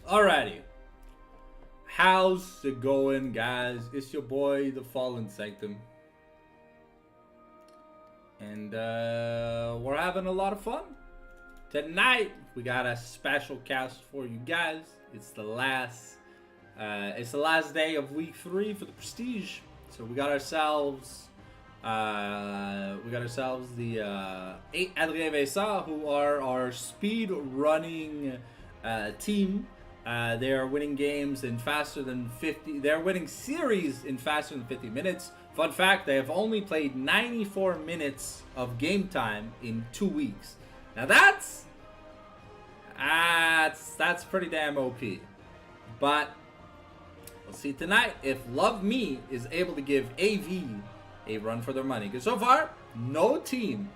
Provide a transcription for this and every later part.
Alrighty. How's it going, guys? It's your boy, the Fallen Sanctum. And we're having a lot of fun. Tonight, we got a special cast for you guys. It's the last day of week 3 for the Prestige. So we got ourselves the 8 Adrien Vincent, who are our speed running team. They are winning games in faster than 50. They're winning series in faster than 50 minutes. Fun fact: they have only played 94 minutes of game time in 2 weeks. Now that's pretty damn OP. But we'll see tonight if Love Me is able to give AV a run for their money. Because so far, no team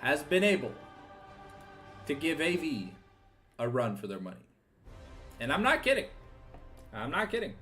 has been able to give AV a run for their money. And I'm not kidding. I'm not kidding.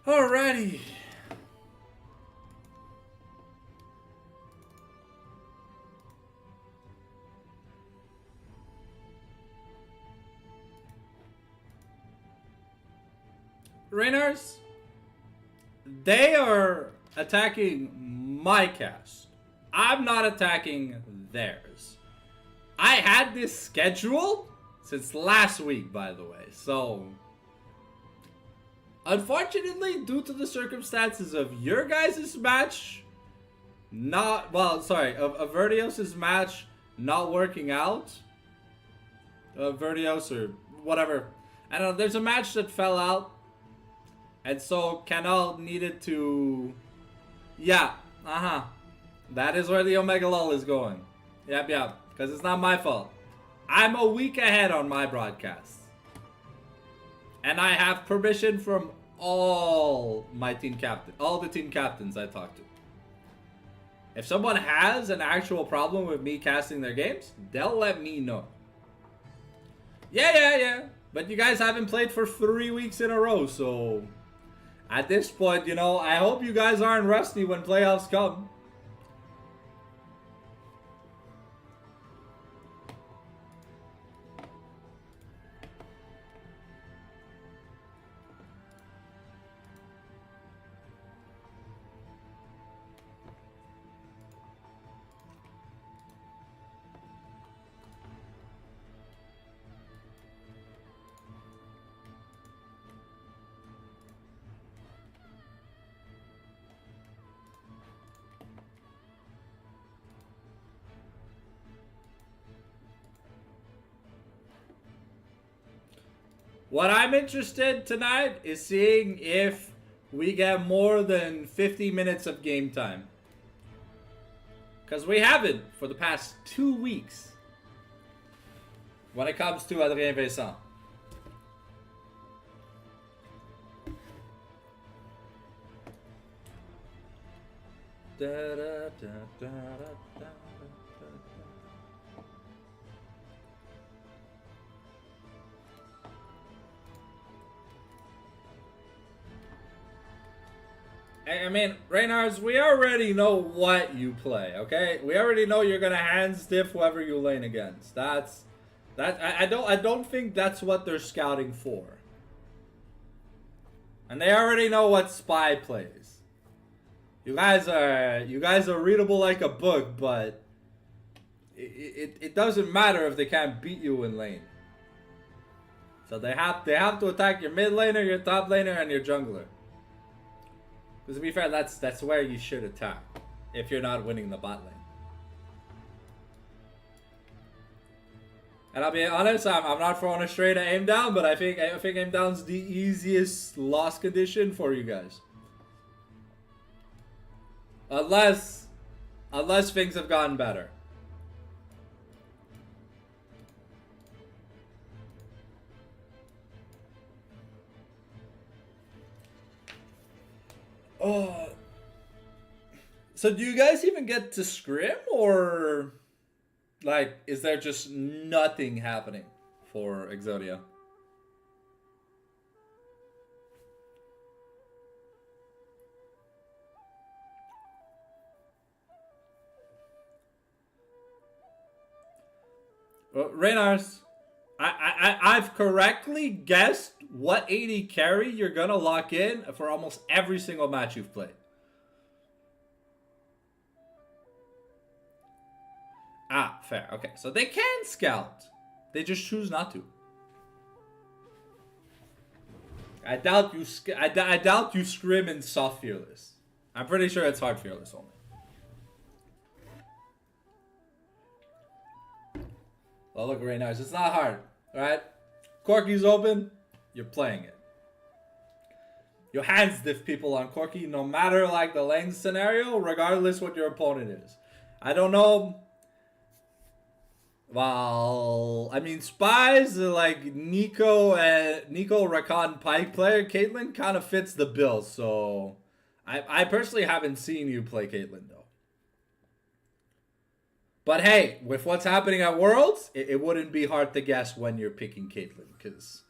Alrighty. Raynars, they are attacking my cast. I'm not attacking theirs. I had this scheduled since last week, by the way. So, unfortunately, due to the circumstances of your guys' match, of Vertios' match not working out, Vertios or whatever, I don't know, there's a match that fell out, and so Canal needed to, that is where the Omega Lull is going. Yep, because it's not my fault. I'm a week ahead on my broadcasts. And I have permission from all my team captains, all the team captains I talked to. If someone has an actual problem with me casting their games, they'll let me know. Yeah. But you guys haven't played for 3 weeks in a row, so at this point, you know, I hope you guys aren't rusty when playoffs come. What I'm interested tonight is seeing if we get more than 50 minutes of game time. Because we haven't for the past 2 weeks. When it comes to Adrien Vincent. I mean, Raynars, we already know what you play, okay? We already know you're gonna hand stiff whoever you lane against. I don't think that's what they're scouting for. And they already know what Spy plays. You guys are readable like a book, but it doesn't matter if they can't beat you in lane. So they have to attack your mid laner, your top laner, and your jungler. Because to be fair, that's where you should attack if you're not winning the bot lane. And I'll be honest, I'm not throwing a straight at aim down, but I think aim down's the easiest loss condition for you guys. Unless things have gotten better. So do you guys even get to scrim, or like is there just nothing happening for Exodia? Raynars, I've correctly guessed what 80 carry you're gonna lock in for almost every single match you've played. Ah, fair. Okay, so they can scout. They just choose not to. I doubt you. I doubt you scrim in soft fearless. I'm pretty sure it's hard fearless only. Well, look, Raynars, it's not hard. All right, Corki's open. You're playing it. You hands diff people on Corki, no matter like the lane scenario, regardless what your opponent is. I don't know. Well, I mean, Spies like Nico, Rakan, Pike player. Caitlyn kind of fits the bill, so I personally haven't seen you play Caitlyn though. But hey, with what's happening at Worlds, it wouldn't be hard to guess when you're picking Caitlyn, because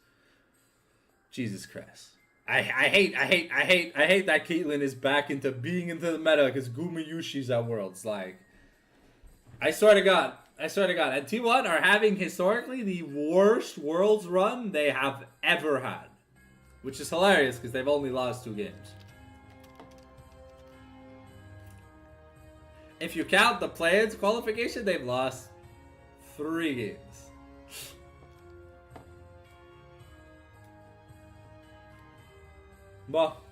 Jesus Christ, I hate that Caitlyn is back into being into the meta because Gumayushi's at Worlds. Like, I swear to God. And T1 are having historically the worst Worlds run they have ever had. which is hilarious because they've only lost 2 games. If you count the play-ins qualification, they've lost 3 games. Well,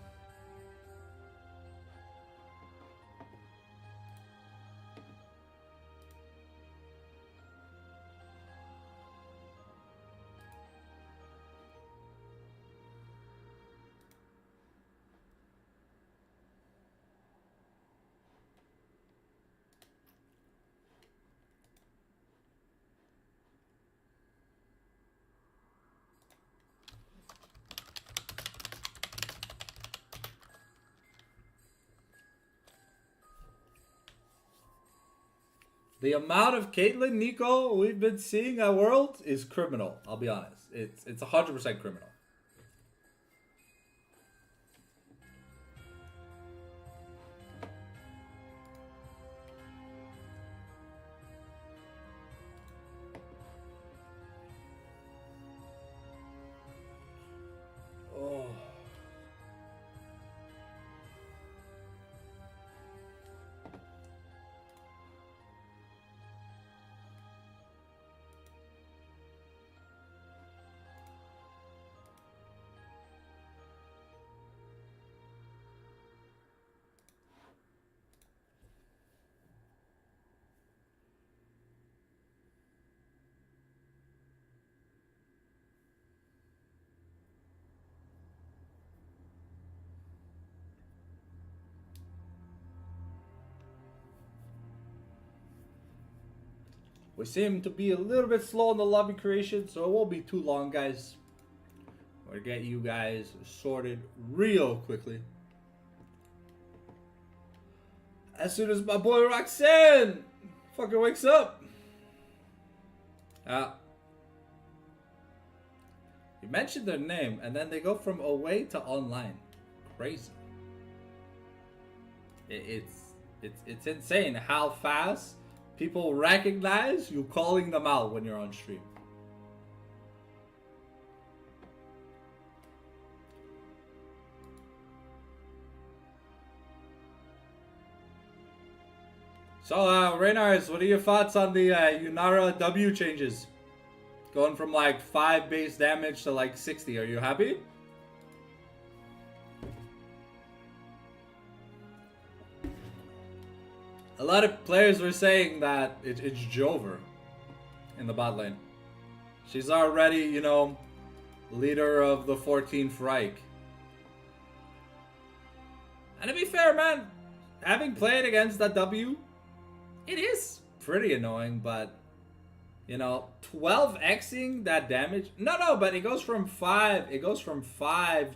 the amount of Caitlyn Nico we've been seeing at World is criminal. I'll be honest. It's 100% criminal. Oh. We seem to be a little bit slow in the lobby creation, so it won't be too long, guys. We'll get you guys sorted real quickly. As soon as my boy Roxanne fucking wakes up. You mentioned their name, and then they go from away to online. Crazy. It's insane how fast people recognize you calling them out when you're on stream. So, Reynars, what are your thoughts on the Yunara W changes? Going from like 5 base damage to like 60. Are you happy? A lot of players were saying that it's Jover in the bot lane. She's already, you know, leader of the 14th Reich. And to be fair, man, having played against that W, it is pretty annoying, but, you know, 12xing that damage. No, but it goes from 5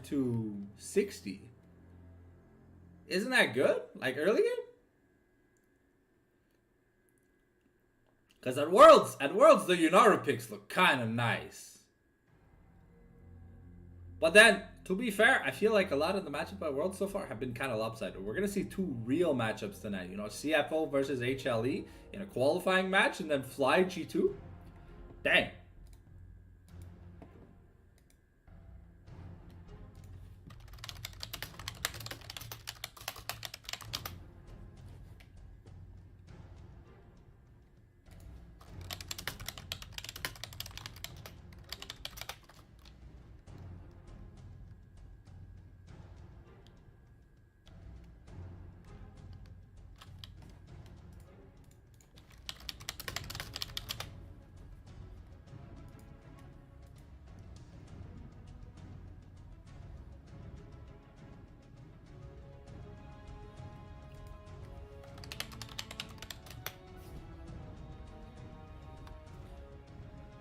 to 60. Isn't that good? Like earlier? Because at Worlds, the Yunara picks look kind of nice. But then, to be fair, I feel like a lot of the matchups at Worlds so far have been kind of lopsided. We're going to see 2 real matchups tonight. You know, CFO versus HLE in a qualifying match, and then Fly G2. Dang.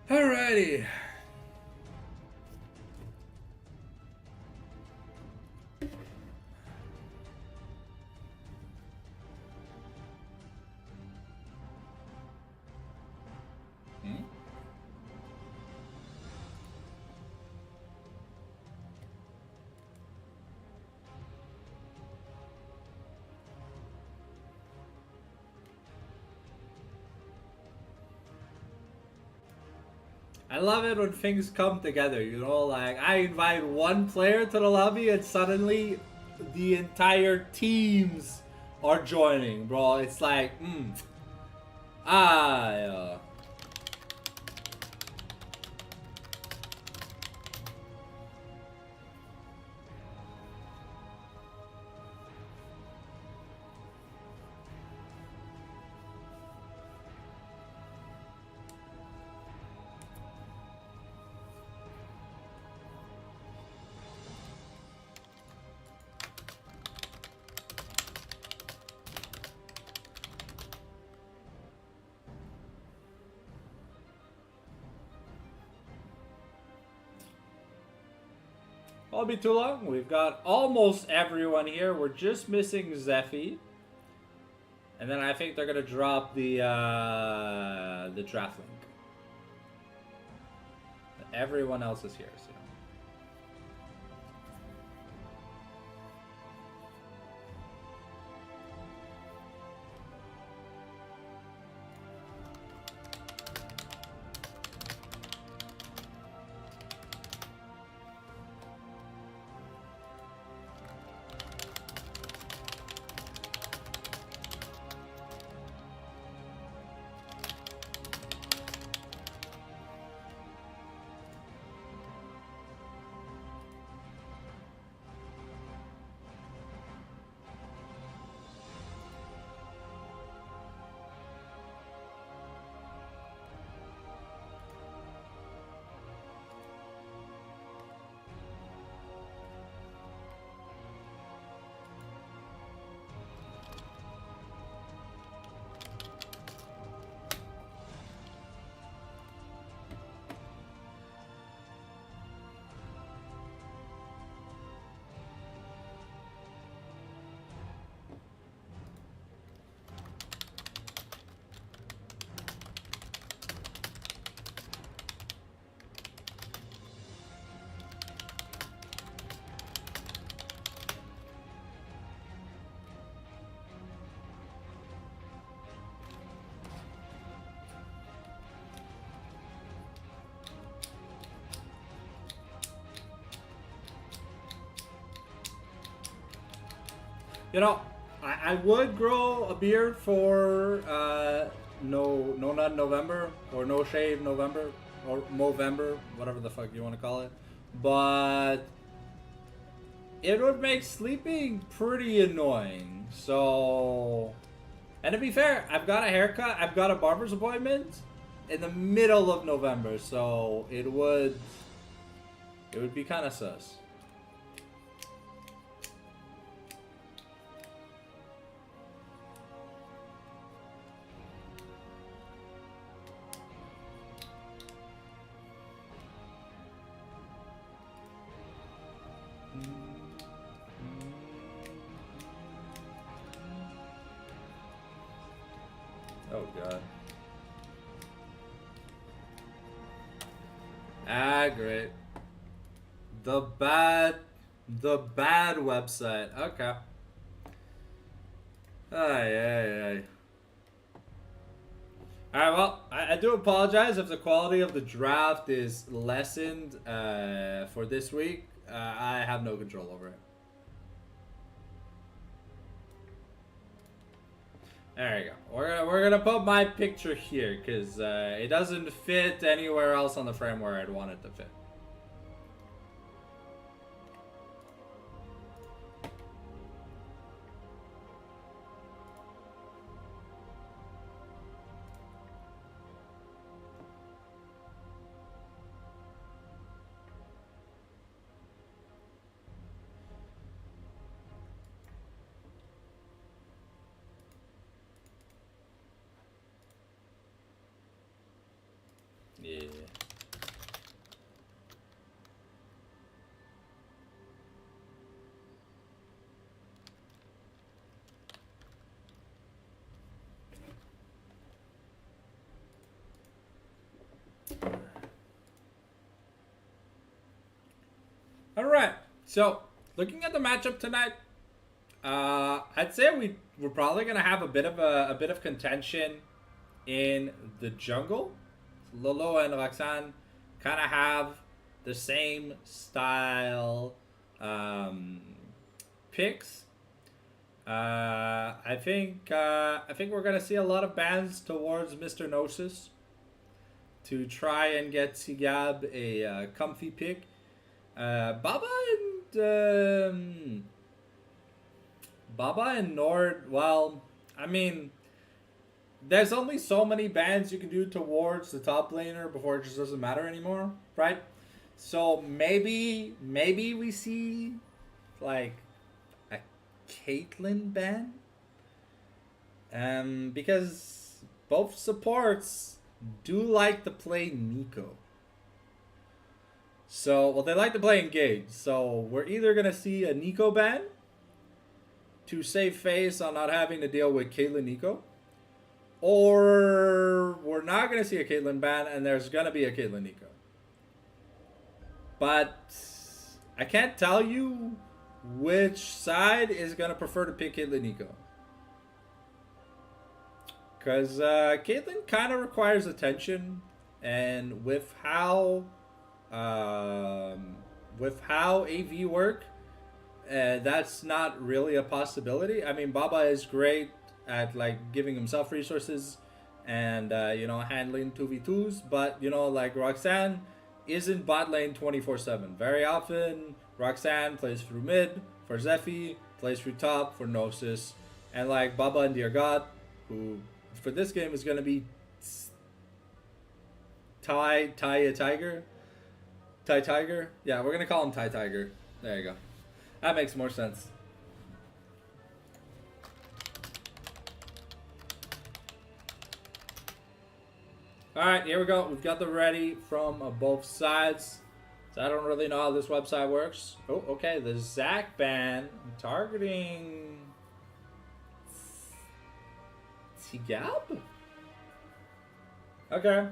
Alrighty. I love it when things come together, you know, like I invite one player to the lobby and suddenly the entire teams are joining, bro. It's like, yeah. Won't be too long. We've got almost everyone here. We're just missing Zephy. And then I think they're gonna drop the draft link. Everyone else is here, so. You know, I would grow a beard for no nut November or no shave November or Movember, whatever the fuck you want to call it, but it would make sleeping pretty annoying. So, and to be fair, I've got a haircut, I've got a barber's appointment in the middle of November, so it would be kind of sus. Oh god. Ah, great. The bad website. Okay. Ay. Alright, well, I do apologize if the quality of the draft is lessened for this week. I have no control over it. There you go. We're gonna put my picture here because it doesn't fit anywhere else on the frame where I'd want it to fit. Yeah. All right. So, looking at the matchup tonight, I'd say we're probably gonna have a bit of contention in the jungle. Lolo and Roxanne kind of have the same style picks. I think we're gonna see a lot of bans towards Mr. Gnosis to try and get Sigab a comfy pick. Baba and Nord. Well, I mean, there's only so many bans you can do towards the top laner before it just doesn't matter anymore, right? So maybe we see like a Caitlyn ban, because both supports do like to play Nico. So, well, they like to play Engage. So we're either gonna see a Nico ban to save face on not having to deal with Caitlyn Nico, or we're not gonna see a Caitlyn ban and there's gonna be a Caitlyn Nico. But I can't tell you which side is gonna prefer to pick Caitlyn Nico. Because Caitlyn kind of requires attention, and with how AV work, that's not really a possibility. I mean, Baba is great at like giving himself resources and handling 2v2s, but like Roxanne isn't bot lane 24/7. Very often Roxanne plays through mid for Zephy, plays through top for Gnosis, and like Baba and Dear God, who for this game is going to be Ty Tiger. Yeah, we're going to call him Ty Tiger. There you go. That makes more sense. Alright, here we go. We've got the ready from both sides. So I don't really know how this website works. Oh, okay. The Zac ban targeting Sigab? Okay.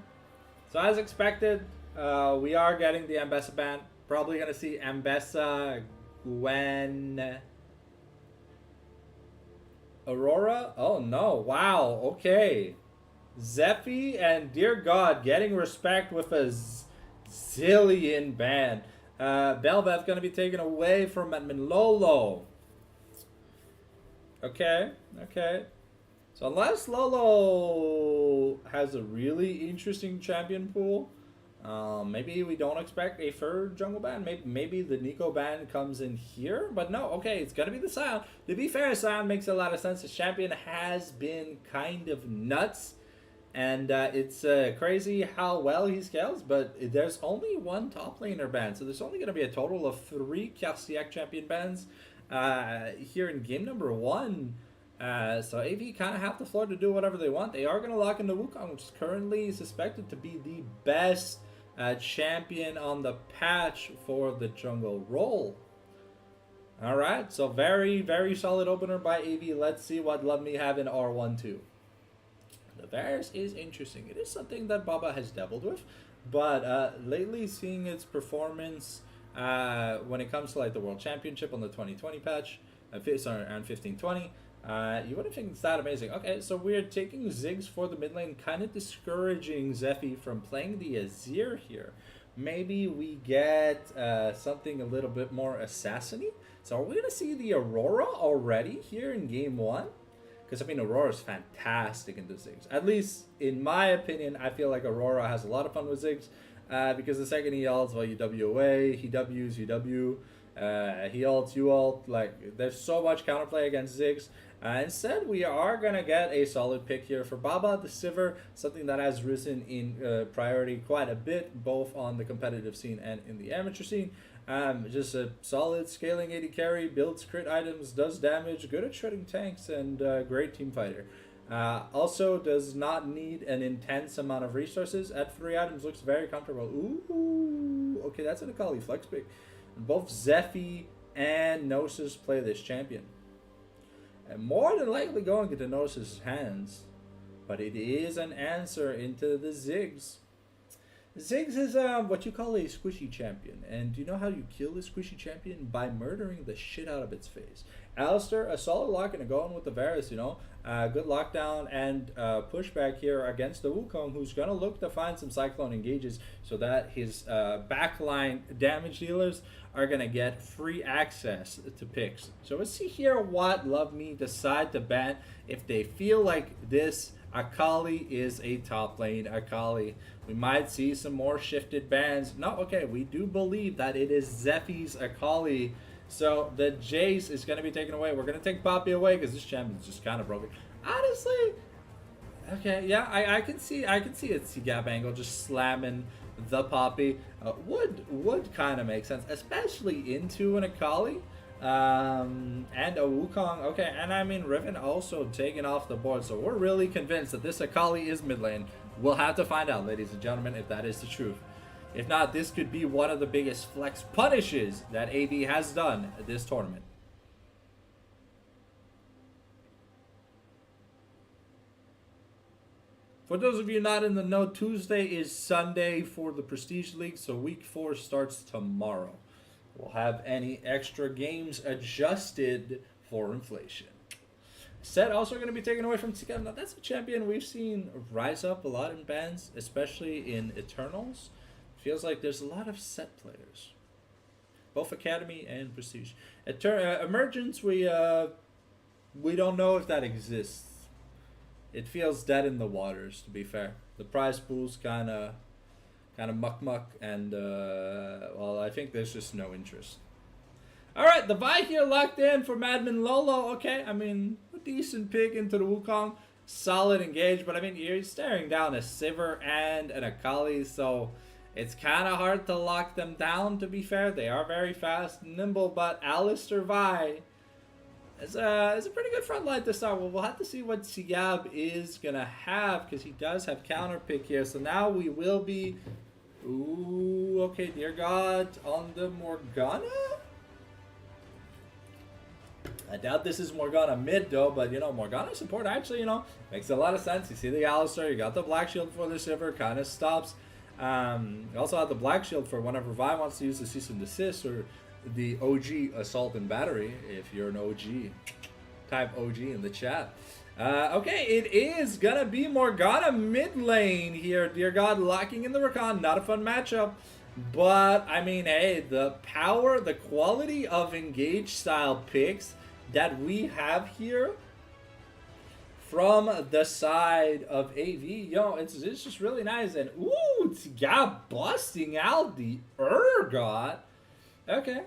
So as expected, we are getting the Ambessa ban. Probably going to see Ambessa, Gwen, Aurora. Oh no. Wow. Okay. Zephy and Dear God getting respect with a zillion ban. Belveth's going to be taken away from Edmund Lolo. Okay. So unless Lolo has a really interesting champion pool, maybe we don't expect a third jungle ban. Maybe the Nico ban comes in here, but no. Okay, it's gonna be the Sion. To be fair, Sion makes a lot of sense. The champion has been kind of nuts, and it's crazy how well he scales. But there's only one top laner ban, so there's only gonna be a total of 3 Karsiak champion bans here in game number 1. So AV kind of have the floor to do whatever they want. They are going to lock into Wukong, which is currently suspected to be the best champion on the patch for the jungle role. Alright, so very, very solid opener by AV. Let's see what Love Me have in R1-2. The Varus is interesting. It is something that Baba has dabbled with, but lately seeing its performance when it comes to like the World Championship on the 2020 patch, sorry, around 1520, you wouldn't think it's that amazing. Okay, so we're taking Ziggs for the mid lane, kind of discouraging Zephy from playing the Azir here. Maybe we get something a little bit more assassin-y. So are we going to see the Aurora already here in game 1? Because, I mean, Aurora is fantastic into Ziggs. At least, in my opinion, I feel like Aurora has a lot of fun with Ziggs. Because the second he ults, well, you W away, he Ws, you W. He ults, you ult. Like, there's so much counterplay against Ziggs. Instead, we are going to get a solid pick here for Baba, the Sivir, something that has risen in priority quite a bit, both on the competitive scene and in the amateur scene. Just a solid scaling AD carry, builds crit items, does damage, good at shredding tanks, and great team fighter. Also does not need an intense amount of resources. At 3 items, looks very comfortable. Ooh, okay, that's an Akali flex pick. Both Zephy and Gnosis play this champion. And more than likely going into Gnosis' hands. But it is an answer into the Ziggs. Ziggs is what you call a squishy champion. And do you know how you kill a squishy champion? By murdering the shit out of its face. Alistair, a solid lock and going with the Varus, you know. Good lockdown and pushback here against the Wukong, who's going to look to find some Cyclone engages so that his backline damage dealers are going to get free access to picks. So let's see here what Love Me decide to ban if they feel like this Akali is a top lane Akali. We might see some more shifted bans. No, okay, we do believe that it is Zephy's Akali. So the Jace is going to be taken away. We're going to take Poppy away because this champion's just kind of broken. Honestly, okay, yeah, I can see a C-gap angle just slamming the Poppy. Would kind of make sense, especially into an Akali and a Wukong. Okay, and I mean Riven also taken off the board, so we're really convinced that this Akali is mid lane. We'll have to find out, ladies and gentlemen, if that is the truth. If not, this could be one of the biggest flex punishes that AD has done this tournament. For those of you not in the know, Tuesday is Sunday for the Prestige League, so Week 4 starts tomorrow. We'll have any extra games adjusted for inflation. Set also going to be taken away from Tigam. Now, that's a champion we've seen rise up a lot in bans, especially in Eternals. Feels like there's a lot of set players, both Academy and Prestige. Emergence, we don't know if that exists. It feels dead in the waters, to be fair. The prize pool's kind of muck, and well, I think there's just no interest. All right, the Vi here locked in for Madman Lolo. Okay, I mean, a decent pick into the Wukong, solid engage, but I mean, you're staring down a Sivir and an Akali, so it's kind of hard to lock them down, to be fair. They are very fast and nimble, but Alistair Vi is a pretty good front line to start. Well, we'll have to see what Siab is going to have, because he does have counter pick here. So now we will be... Ooh, okay, dear God, on the Morgana? I doubt this is Morgana mid, though, but, you know, Morgana support actually, you know, makes a lot of sense. You see the Alistair, you got the Black Shield for the Sivir, kind of stops. You also have the Black Shield for whenever Vi wants to use the cease and desist, or the OG assault and battery, if you're an OG. Type OG in the chat. Okay, it is gonna be Morgana mid lane here. Dear God, locking in the Rakan. Not a fun matchup. But, I mean, hey, the power, the quality of engage style picks that we have here from the side of AV, yo, it's just really nice. And ooh, it's got busting out the Urgot. Okay.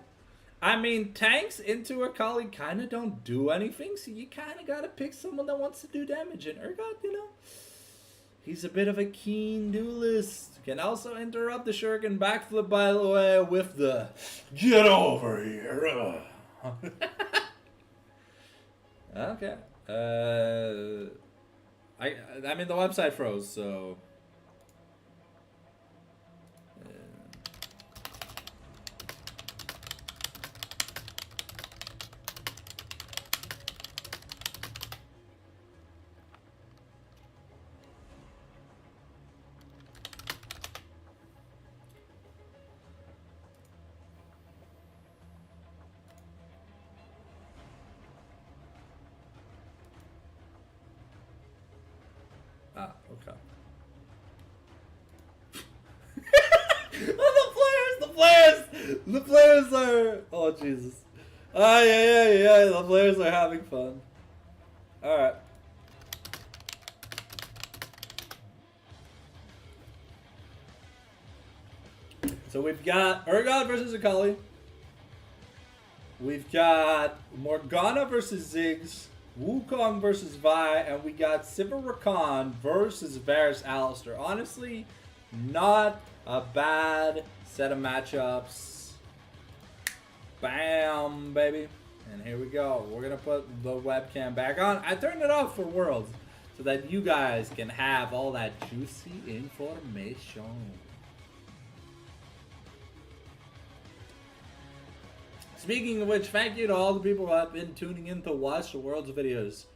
I mean, tanks into Akali kind of don't do anything, so you kind of got to pick someone that wants to do damage. And Urgot, you know, he's a bit of a keen duelist. Can also interrupt the Shuriken backflip, by the way, with the get over here. Okay. I mean, the website froze, so... okay. Oh, the players are, oh Jesus. Yeah, the players are having fun. Alright. So we've got Urgot versus Akali. We've got Morgana versus Ziggs. Wukong versus Vi, and we got Sivir Rakan versus Varus Alistair. Honestly, not a bad set of matchups. Bam, baby. And here we go. We're going to put the webcam back on. I turned it off for Worlds so that you guys can have all that juicy information. Speaking of which, thank you to all the people who have been tuning in to watch the World's videos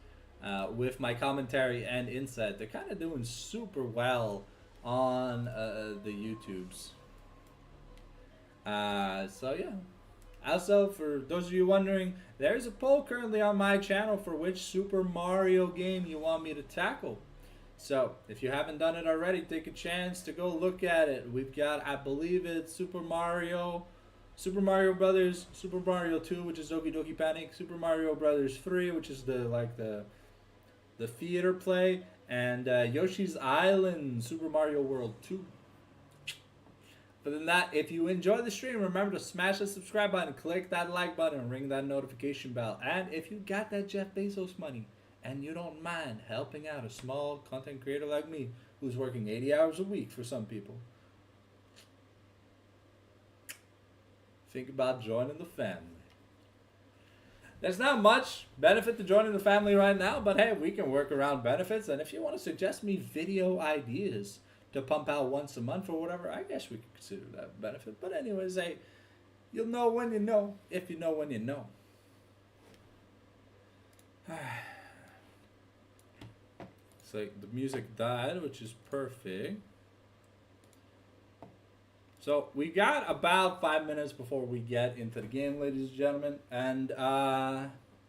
with my commentary and insight. They're kind of doing super well on the YouTubes. So yeah, Also, for those of you wondering, there's a poll currently on my channel for which Super Mario game you want me to tackle. So, if you haven't done it already, take a chance to go look at it. We've got, I believe it's Super Mario Brothers, Super Mario 2, which is Doki Doki Panic, Super Mario Brothers 3, which is the theater play, and Yoshi's Island, Super Mario World 2. Other than that, if you enjoy the stream, remember to smash the subscribe button, click that like button, and ring that notification bell. And if you got that Jeff Bezos money and you don't mind helping out a small content creator like me who's working 80 hours a week for some people, think about joining the family. There's not much benefit to joining the family right now, but hey, we can work around benefits. And if you want to suggest me video ideas to pump out once a month or whatever, I guess we could consider that a benefit. But anyways, hey, you'll know when you know, if you know when you know. It's like the music died, which is perfect. So we got about 5 minutes before we get into the game, ladies and gentlemen. And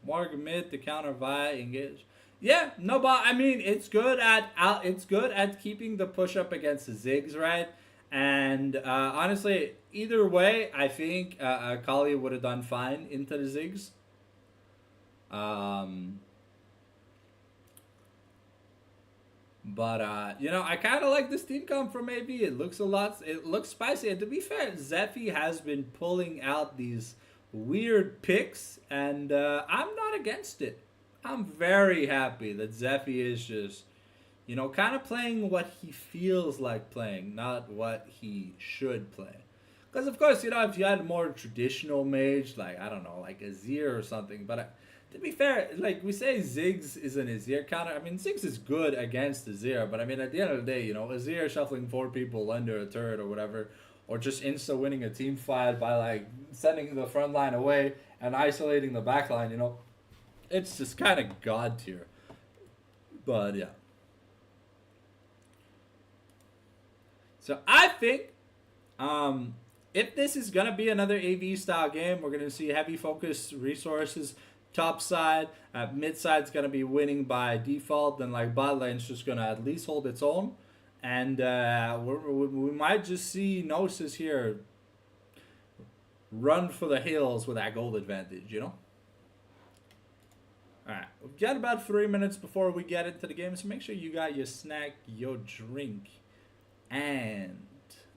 Morgan mid to counter via engage. Yeah, no, but I mean it's good at keeping the push up against the zigs, right? And honestly, either way, I think Kali would have done fine into the zigs. But you know, I kind of like this team comp from AB. It looks spicy. And to be fair, Zeffy has been pulling out these weird picks, and I'm not against it. I'm very happy that Zeffy is just, you know, kind of playing what he feels like playing, not what he should play. Because, of course, you know, if you had a more traditional mage, like, I don't know, like Azir or something. But to be fair, like, we say Ziggs is an Azir counter. I mean, Ziggs is good against Azir. But, I mean, at the end of the day, you know, Azir shuffling 4 people under a turret or whatever, or just insta-winning a team fight by, like, sending the front line away and isolating the back line, you know. It's just kind of god tier. But, yeah. So, I think if this is going to be another AV style game, we're going to see heavy focus resources top side. Mid side's going to be winning by default. Then, like, bot lane's just going to at least hold its own. And we might just see Gnosis here run for the hills with that gold advantage, you know? Alright, we've got about 3 minutes before we get into the game, so make sure you got your snack, your drink, and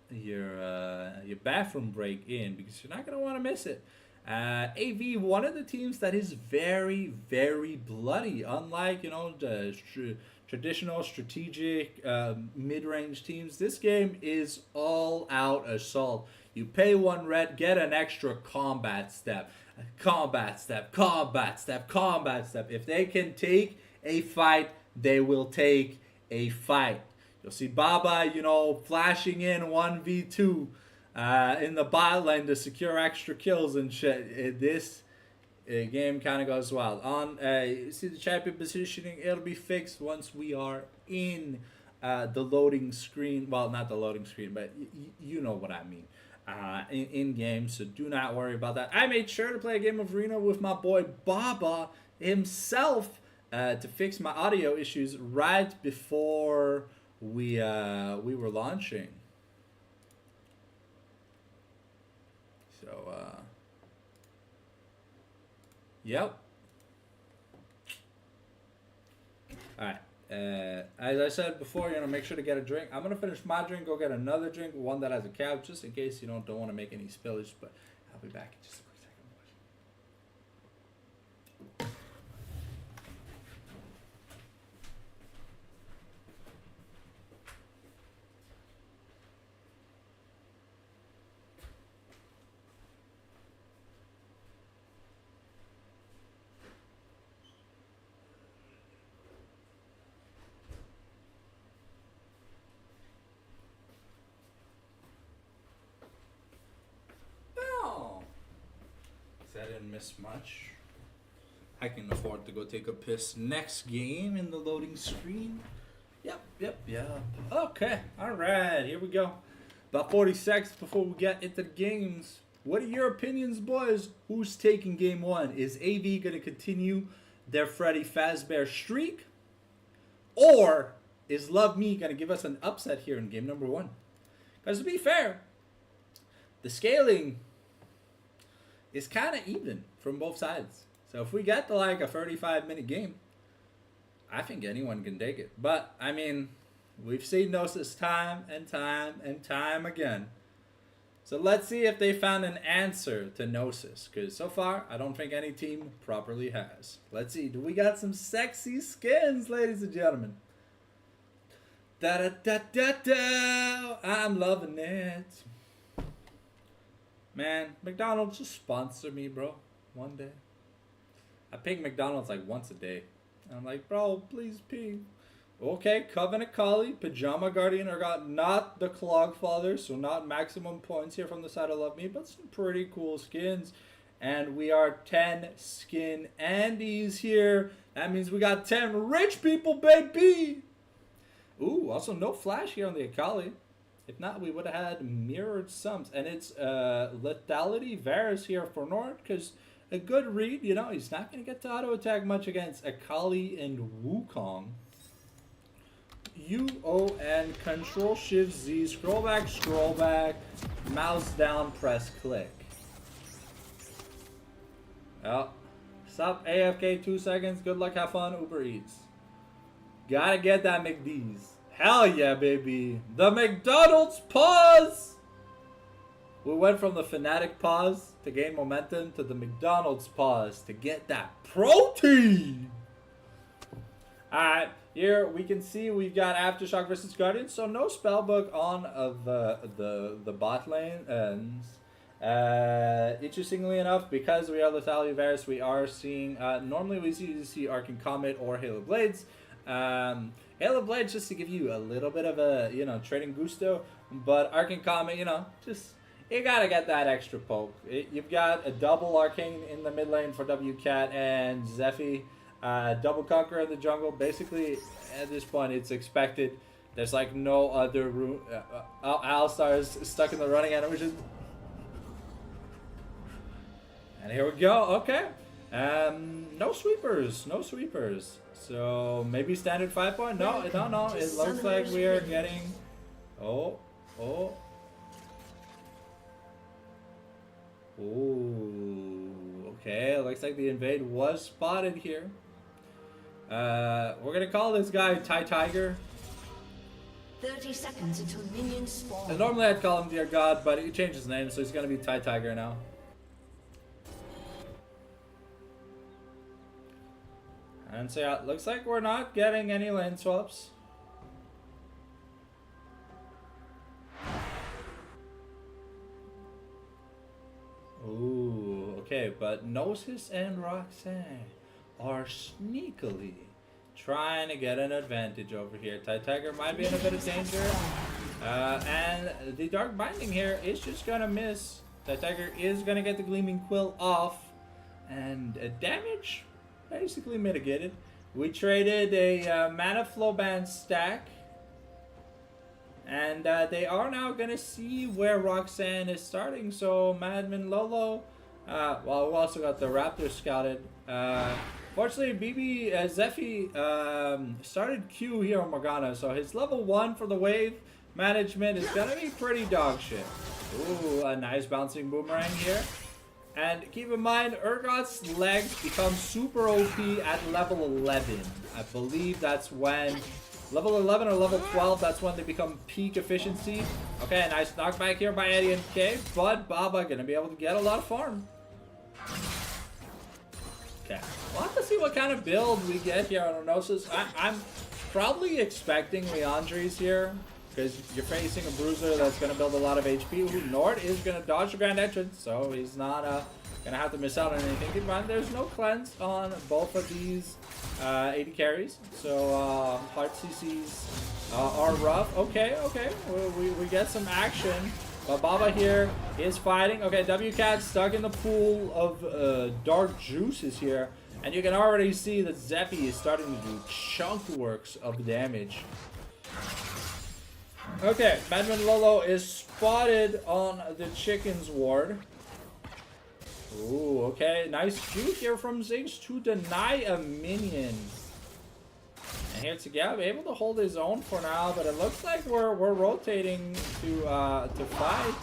your bathroom break in, because you're not going to want to miss it. AV, one of the teams that is very, very bloody, unlike, you know, the traditional strategic mid-range teams. This game is all-out assault. You pay 1 red, get an extra combat step. Combat step, combat step, combat step. If they can take a fight, they will take a fight. You'll see Baba, you know, flashing in 1v2 in the bot lane to secure extra kills and shit. This game kind of goes wild. You see the champion positioning, it'll be fixed once we are in the loading screen. Well, not the loading screen, but you know what I mean. In game, so do not worry about that. I made sure to play a game of Arena with my boy Baba himself to fix my audio issues right before we were launching. So yep. All right. As I said before, you know, make sure to get a drink. I'm gonna finish my drink, go get another drink, one that has a cap, just in case you don't want to make any spillage. But I'll be back in just a quick second. I didn't miss much. I can afford to go take a piss next game in the loading screen. Yep. Okay, alright, here we go. About 40 seconds before we get into the games. What are your opinions, boys? Who's taking game 1? Is AV going to continue their Freddy Fazbear streak? Or is Love Me going to give us an upset here in game number 1? Because to be fair, the scaling is kind of even from both sides. So if we get to like a 35-minute game, I think anyone can take it. But, I mean, we've seen Gnosis time and time and time again. So let's see if they found an answer to Gnosis. Because so far, I don't think any team properly has. Let's see. Do we got some sexy skins, ladies and gentlemen? Da-da-da-da-da. I'm loving it. Man, McDonald's, just sponsor me, bro. One day. I ping McDonald's like once a day. And I'm like, bro, please ping. Okay, Covenant Collie, Pajama Guardian are got not the Clogfather, so not maximum points here from the side of Love Me, but some pretty cool skins. And we are 10 skin Andes here. That means we got 10 rich people, baby! Ooh, also no flash here on the Akali. If not, we would have had mirrored sums. And it's Lethality Varus here for Nord, because a good read, you know, he's not going to get to auto-attack much against Akali and Wukong. U-O-N, Control-Shift-Z, scroll back, mouse down, press click. Oh, stop AFK 2 seconds, good luck, have fun, Uber Eats. Gotta get that McD's. Hell yeah, baby. The McDonald's pause! We went from the Fnatic pause to gain momentum to the McDonald's pause to get that protein! Alright, here we can see we've got Aftershock versus Guardian, so no spellbook on the bot lane. And interestingly enough, because we are Lethality Varus, we are seeing, normally we see Arcane Comet or Halo Blades. Halo Blades just to give you a little bit of a, you know, trading gusto, but Arcane Comet, you know, just, you gotta get that extra poke. You've got a double Arcane in the mid lane for WCat and Zephy. Double Conqueror in the jungle. Basically, at this point, it's expected. There's like no other room. Alistar is stuck in the running animation. And here we go. Okay. No sweepers. No sweepers. So maybe standard 5 point? No, no. It looks like we are getting. Oh. Ooh. Okay. Looks like the invade was spotted here. We're gonna call this guy Ty Tiger. 30 seconds until minions spawn. And normally I'd call him Dear God, but he changed his name, so he's gonna be Ty Tiger now. And so yeah, looks like we're not getting any lane swaps. Ooh, okay, but Gnosis and Roxanne are sneakily trying to get an advantage over here. Ty Tiger might be in a bit of danger. And the Dark Binding here is just gonna miss. Ty Tiger is gonna get the Gleaming Quill off. And damage basically mitigated. We traded a Mana Flow Band stack. And they are now gonna see where Roxanne is starting. So Madman Lolo, well, we also got the Raptor scouted. Fortunately, BB Zephy started Q here on Morgana, so his level 1 for the wave management is gonna be pretty dog shit. Ooh, a nice bouncing boomerang here. And keep in mind, Urgot's legs become super OP at level 11. I believe that's when, level 11 or level 12, that's when they become peak efficiency. Okay, nice knockback here by Adrien K, but Baba gonna be able to get a lot of farm. Okay, we'll have to see what kind of build we get here on Gnosis. I'm probably expecting Leandri's here, because you're facing a bruiser that's going to build a lot of HP. Nord is going to dodge the Grand Entrance, so he's not going to have to miss out on anything. Keep in mind, there's no cleanse on both of these AD carries, so hard CCs are rough. Okay, we get some action. But Baba here is fighting. Okay, WCat stuck in the pool of dark juices here. And you can already see that Zephy is starting to do chunk works of damage. Okay, Madman Lolo is spotted on the chicken's ward. Ooh, okay. Nice juke here from Ziggs to deny a minion. And here Tsigab able to hold his own for now, but it looks like we're rotating to fight.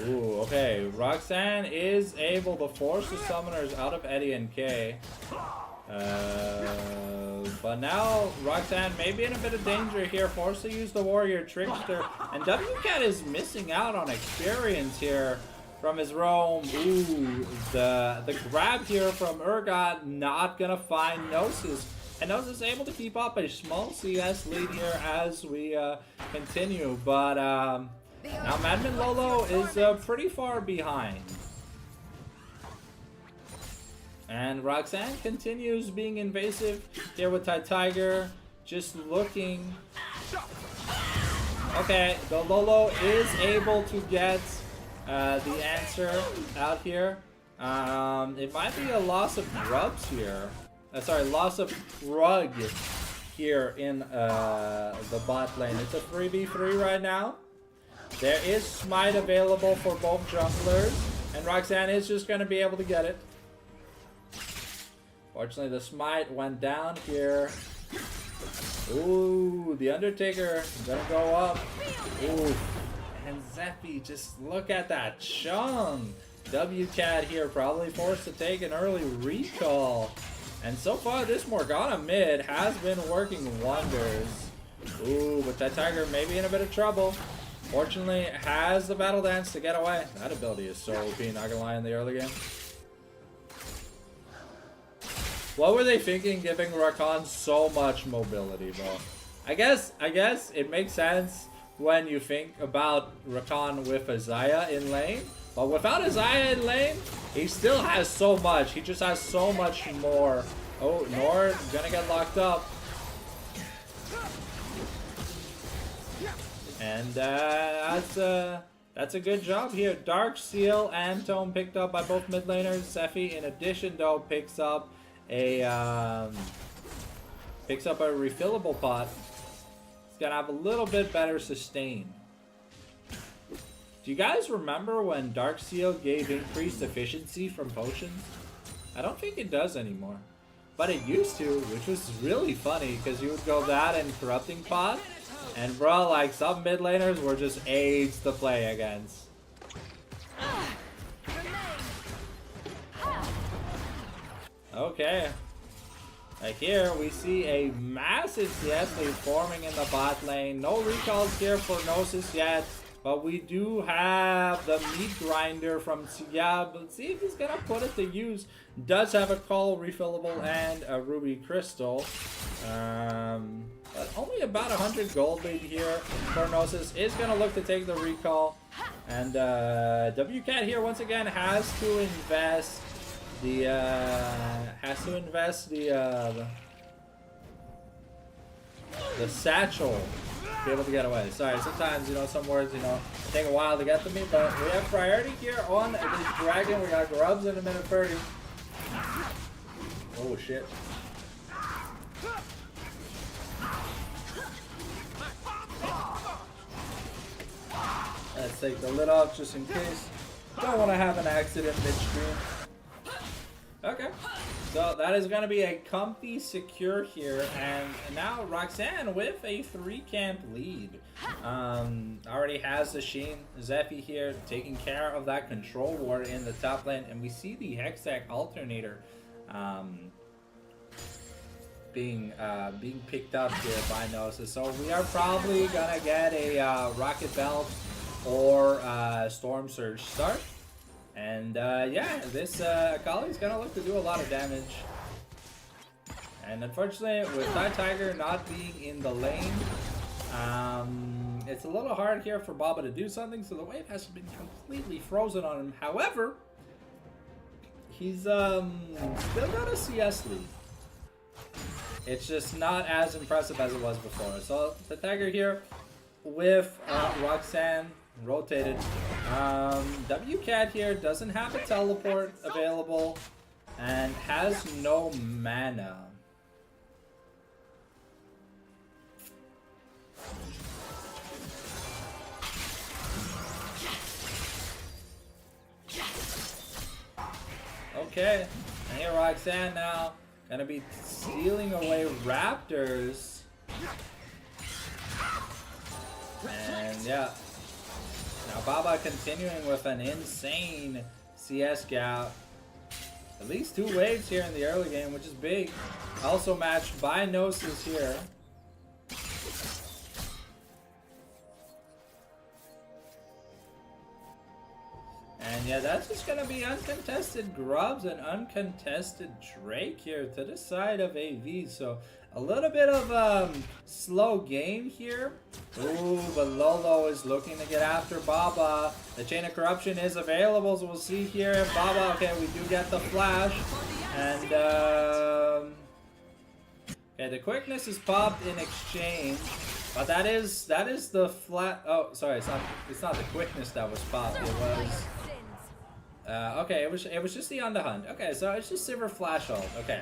Ooh, okay. Roxanne is able to force the summoners out of Eddie and K. But now Roxanne may be in a bit of danger here, forced to use the Warrior Trickster. And WCAT is missing out on experience here from his roam. Ooh, the grab here from Urgot, not gonna find Gnosis. And Gnosis is able to keep up a small CS lead here as we continue. But now Madman Lolo is pretty far behind. And Roxanne continues being invasive here with Tiger, just looking. Okay, the Lolo is able to get the answer out here. It might be a loss of grubs here. Sorry, loss of rug here in the bot lane. It's a 3v3 right now. There is Smite available for both junglers, and Roxanne is just going to be able to get it. Fortunately, the Smite went down here. Ooh, the Undertaker gonna go up. Ooh, and Zeffy, just look at that chunk. WCAT here probably forced to take an early recall. And so far, this Morgana mid has been working wonders. Ooh, but that Tiger may be in a bit of trouble. Fortunately, has the Battle Dance to get away. That ability is so OP, not gonna lie, in the early game. What were they thinking giving Rakan so much mobility, bro? I guess it makes sense when you think about Rakan with Azaya in lane. But without Azaya in lane, he still has so much. He just has so much more. Oh, Nord gonna get locked up. And that's a good job here. Dark Seal and Tome picked up by both mid laners. Sephi, in addition, though, picks up a refillable pot. It's gonna have a little bit better sustain. Do you guys remember when Dark Seal gave increased efficiency from potions? I don't think it does anymore. But it used to, which was really funny, because you would go that and Corrupting Pot, and bro, like, some mid laners were just AIDS to play against. Okay. Like here, we see a massive CS lead forming in the bot lane. No recalls here for Gnosis yet, but we do have the meat grinder from Tsiab. Let's see if he's gonna put it to use. Does have a call refillable and a ruby crystal. But only about 100 gold lead here for Gnosis. Is gonna look to take the recall. And WCAT here once again has to invest the satchel to be able to get away. Sorry, sometimes, you know, some words, you know, take a while to get to me, but we have priority here on the dragon. We got grubs in a minute 30. Oh shit. Let's take the lid off just in case. Don't want to have an accident midstream. Okay, so that is going to be a comfy secure here, and now Roxanne with a 3-camp lead. Already has the Sheen, Zeffy here taking care of that control ward in the top lane, and we see the Hextech alternator being picked up here by Gnosis. So we are probably gonna get a Rocket Belt or Storm Surge start. And yeah, this Akali's gonna look to do a lot of damage. And unfortunately, with Tiger not being in the lane, it's a little hard here for Baba to do something, so the wave has been completely frozen on him. However, he's still got a CS lead. It's just not as impressive as it was before. So the Tiger here with Roxanne rotated. WCAT here doesn't have a teleport available and has no mana. Okay, and here Roxanne now gonna be stealing away Raptors. And yeah, now Baba continuing with an insane CS gap. At least 2 waves here in the early game, which is big. Also matched by Gnosis here. And yeah, that's just gonna be uncontested Grubs and uncontested Drake here to the side of AV. So a little bit of slow game here. Ooh, but Lolo is looking to get after Baba. The Chain of Corruption is available, so we'll see here if Baba. Okay, we do get the flash, and okay, the quickness is popped in exchange. But that is the flat. Oh, sorry, it's not the quickness that was popped. It was. Okay, it was just the on the hunt. Okay, so it's just Silver Flash ult. Okay,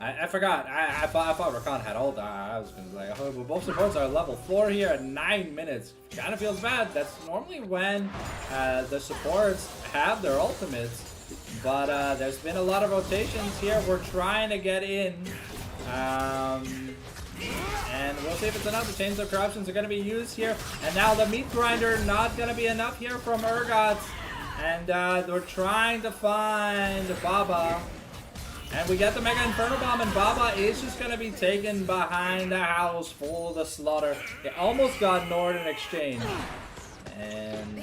I forgot. I thought Rakan had ult. I was gonna be like, oh, but both supports are level 4 here at 9 minutes. Kind of feels bad. That's normally when the supports have their ultimates. But there's been a lot of rotations here. We're trying to get in. And we'll see if it's enough. The Chains of Corruptions are going to be used here. And now the Meat Grinder not going to be enough here from Urgot. And they're trying to find Baba. And we get the Mega Inferno Bomb. And Baba is just going to be taken behind the house full of the slaughter. It almost got Nord in exchange. And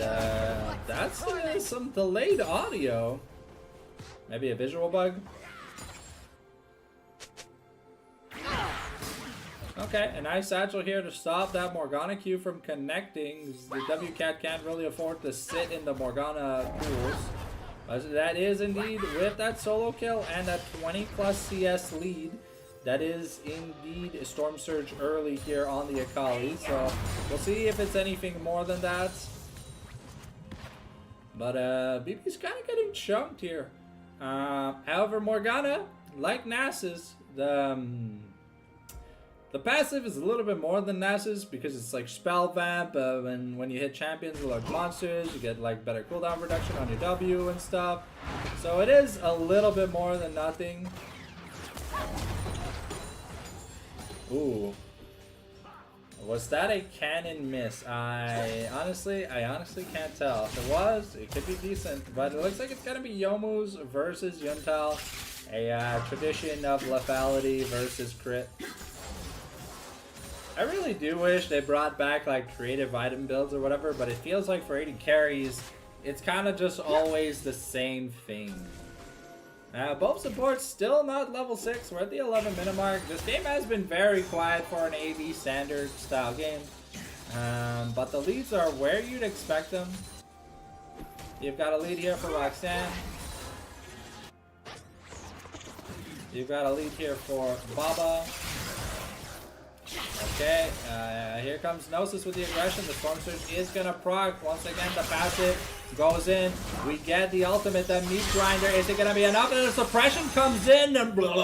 that's some delayed audio. Maybe a visual bug. Okay, a nice satchel here to stop that Morgana Q from connecting. The WCAT can't really afford to sit in the Morgana pools. But that is indeed, with that solo kill and that 20 plus CS lead, that is indeed a Storm Surge early here on the Akali. So we'll see if it's anything more than that. But BB's kind of getting chunked here. However, Morgana, like Nasus, the passive is a little bit more than Nasus because it's like spell vamp, and when you hit champions or like monsters, you get like better cooldown reduction on your W and stuff. So it is a little bit more than nothing. Ooh. Was that a cannon miss? I honestly can't tell. If it was, it could be decent, but it looks like it's gonna be Yomu's versus Yuntal, a tradition of lethality versus crit. I really do wish they brought back like creative item builds or whatever, but it feels like for 80 carries, it's kind of just always the same thing. Both supports still not level 6. We're at the 11 minute mark. This game has been very quiet for an AV standard style game, but the leads are where you'd expect them. You've got a lead here for Roxanne. You've got a lead here for Baba. Okay, here comes Gnosis with the aggression. The Storm Surge is gonna proc. Once again, the passive goes in. We get the ultimate, the Meat Grinder. Is it gonna be enough? And the suppression comes in. And we're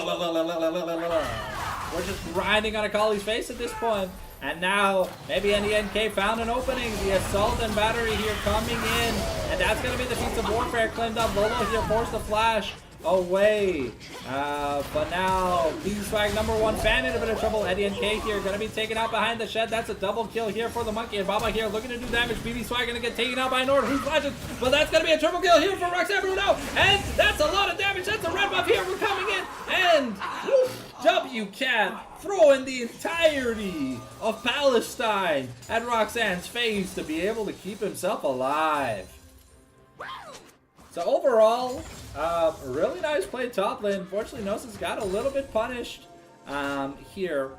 just grinding on Akali's face at this point. And now, maybe NDNK found an opening. The Assault and Battery here coming in. And that's gonna be the Feats of Warfare claimed up. Lolo here forced the flash away, but now Beeswag #1 fan in a bit of trouble. Adrien K here gonna be taken out behind the shed. That's a double kill here for the monkey, and Baba here looking to do damage. BB Swag gonna get taken out by Nord, who flashes, but that's gonna be a triple kill here for Roxanne Bruno, and that's a lot of damage. That's a red buff here. We're coming in, and WCAT throwing the entirety of Palestine at Roxanne's face to be able to keep himself alive. So overall, really nice play top lane. Unfortunately, Gnosis got a little bit punished here,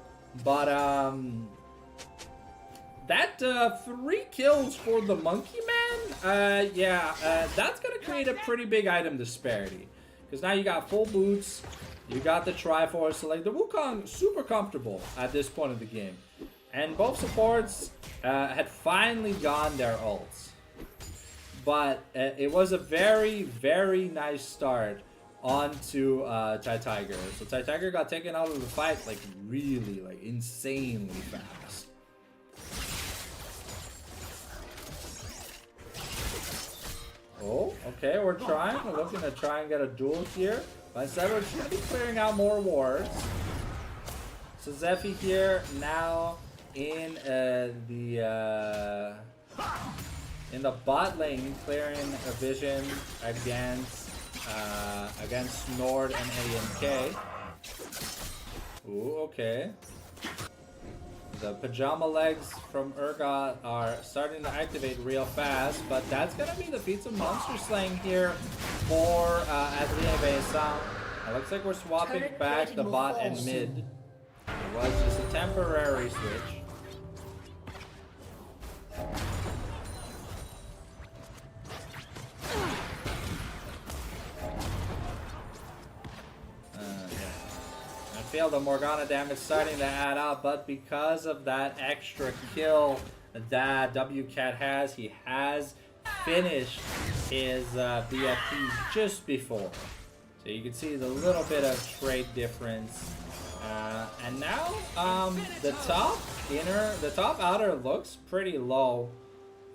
but that 3 kills for the Monkey Man, that's gonna create a pretty big item disparity. Because now you got full boots, you got the Triforce, so like the Wukong super comfortable at this point of the game, and both supports had finally gone their ults. but it was a very, very nice start onto Tiger. So Tiger got taken out of the fight like really, like insanely fast. Oh, okay, we're trying. We're looking to try and get a duel here. But instead, we're just going to be clearing out more wards. So Zephy here now in the bot lane, clearing a vision against Nord and AMK. Ooh, okay. The pajama legs from Urgot are starting to activate real fast, but that's gonna be the feats of monster slaying here for Adrien and Vincent. It looks like we're swapping back the bot and mid. It was just a temporary switch. I feel the Morgana damage starting to add up, but because of that extra kill that WCat has, he has finished his BFT just before. So you can see the little bit of trade difference. And now the top outer looks pretty low.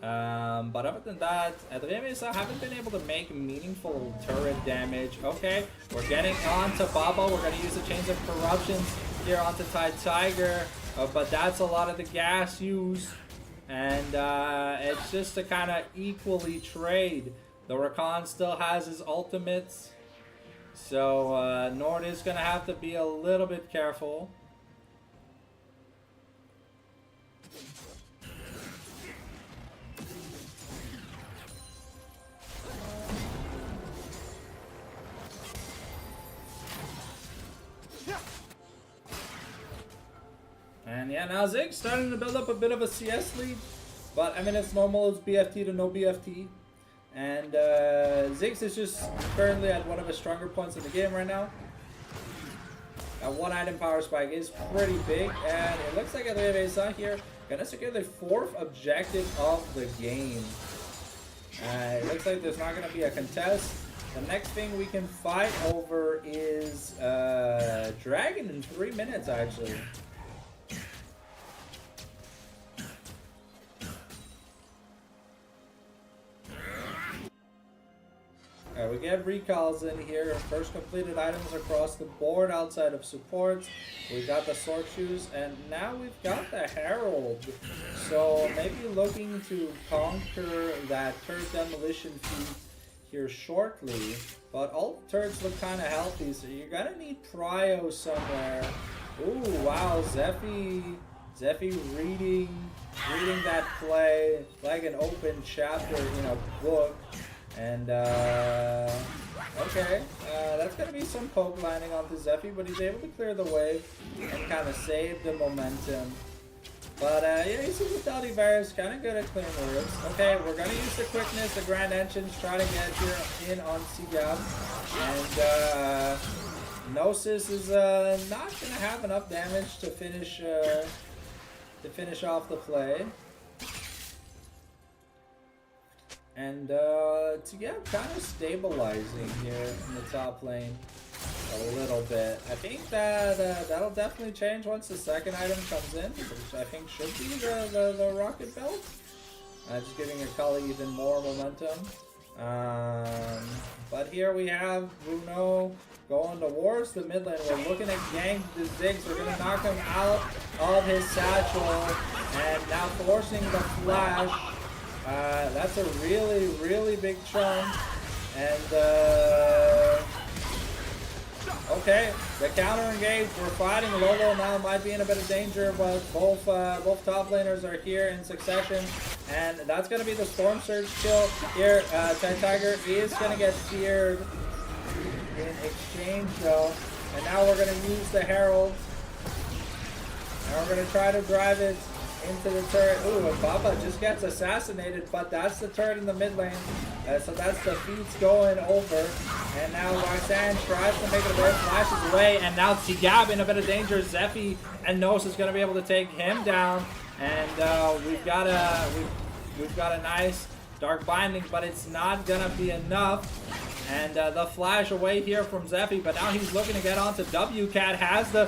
But other than that, Adrien and Vincent haven't been able to make meaningful turret damage. Okay, we're getting onto Baba. We're going to use the Chains of Corruptions here onto Tiger. But that's a lot of the gas use. And it's just to kind of equally trade. The Rakan still has his ultimates. So Nord is going to have to be a little bit careful. And yeah, now Zig's starting to build up a bit of a CS lead. But I mean, it's normal, it's BFT to no BFT. And Ziggs is just currently at one of his stronger points in the game right now. That one item power spike is pretty big, and it looks like Adrien and Vincent here gonna secure the 4th objective of the game. It looks like there's not gonna be a contest. The next thing we can fight over is Dragon in 3 minutes, actually. Alright, we get recalls in here. First completed items across the board outside of supports. We got the sword shoes, and now we've got the Herald. So maybe looking to conquer that turret demolition feat here shortly. But all the turrets look kind of healthy, so you're gonna need Prio somewhere. Ooh, wow, Zephy reading that play like an open chapter in a book. And, okay, that's going to be some poke landing onto Zephy, but he's able to clear the wave and kind of save the momentum. But, yeah, you see Vitality Virus kind of good at clearing the ribs. Okay, we're going to use the quickness, the Grand Entrance, try to get here in on Sigab. And, Gnosis is not going to have enough damage to finish off the play. And yeah, kind of stabilizing here in the top lane a little bit. I think that that'll definitely change once the second item comes in, which I think should be the rocket belt. Just giving your colleague even more momentum. But here we have Bruno going towards the mid lane. We're looking at gank the Ziggs. We're going to knock him out of his satchel, and now forcing the flash. That's a really, really big chunk. And, okay, the counter engage. We're fighting. Lolo now might be in a bit of danger, but both top laners are here in succession. And that's going to be the Storm Surge kill here. Tiger is going to get feared in exchange, though. And now we're going to use the Herald. And we're going to try to drive it into the turret. Ooh, and Baba just gets assassinated, but that's the turret in the mid lane. So that's the feats going over. And now Roxanne tries to make it away, flashes away, and now Sigab in a bit of danger. Zephy and Nos is going to be able to take him down. And we've got a nice Dark Binding, but it's not gonna be enough. And the flash away here from Zephy, but now he's looking to get onto WCAT. Has the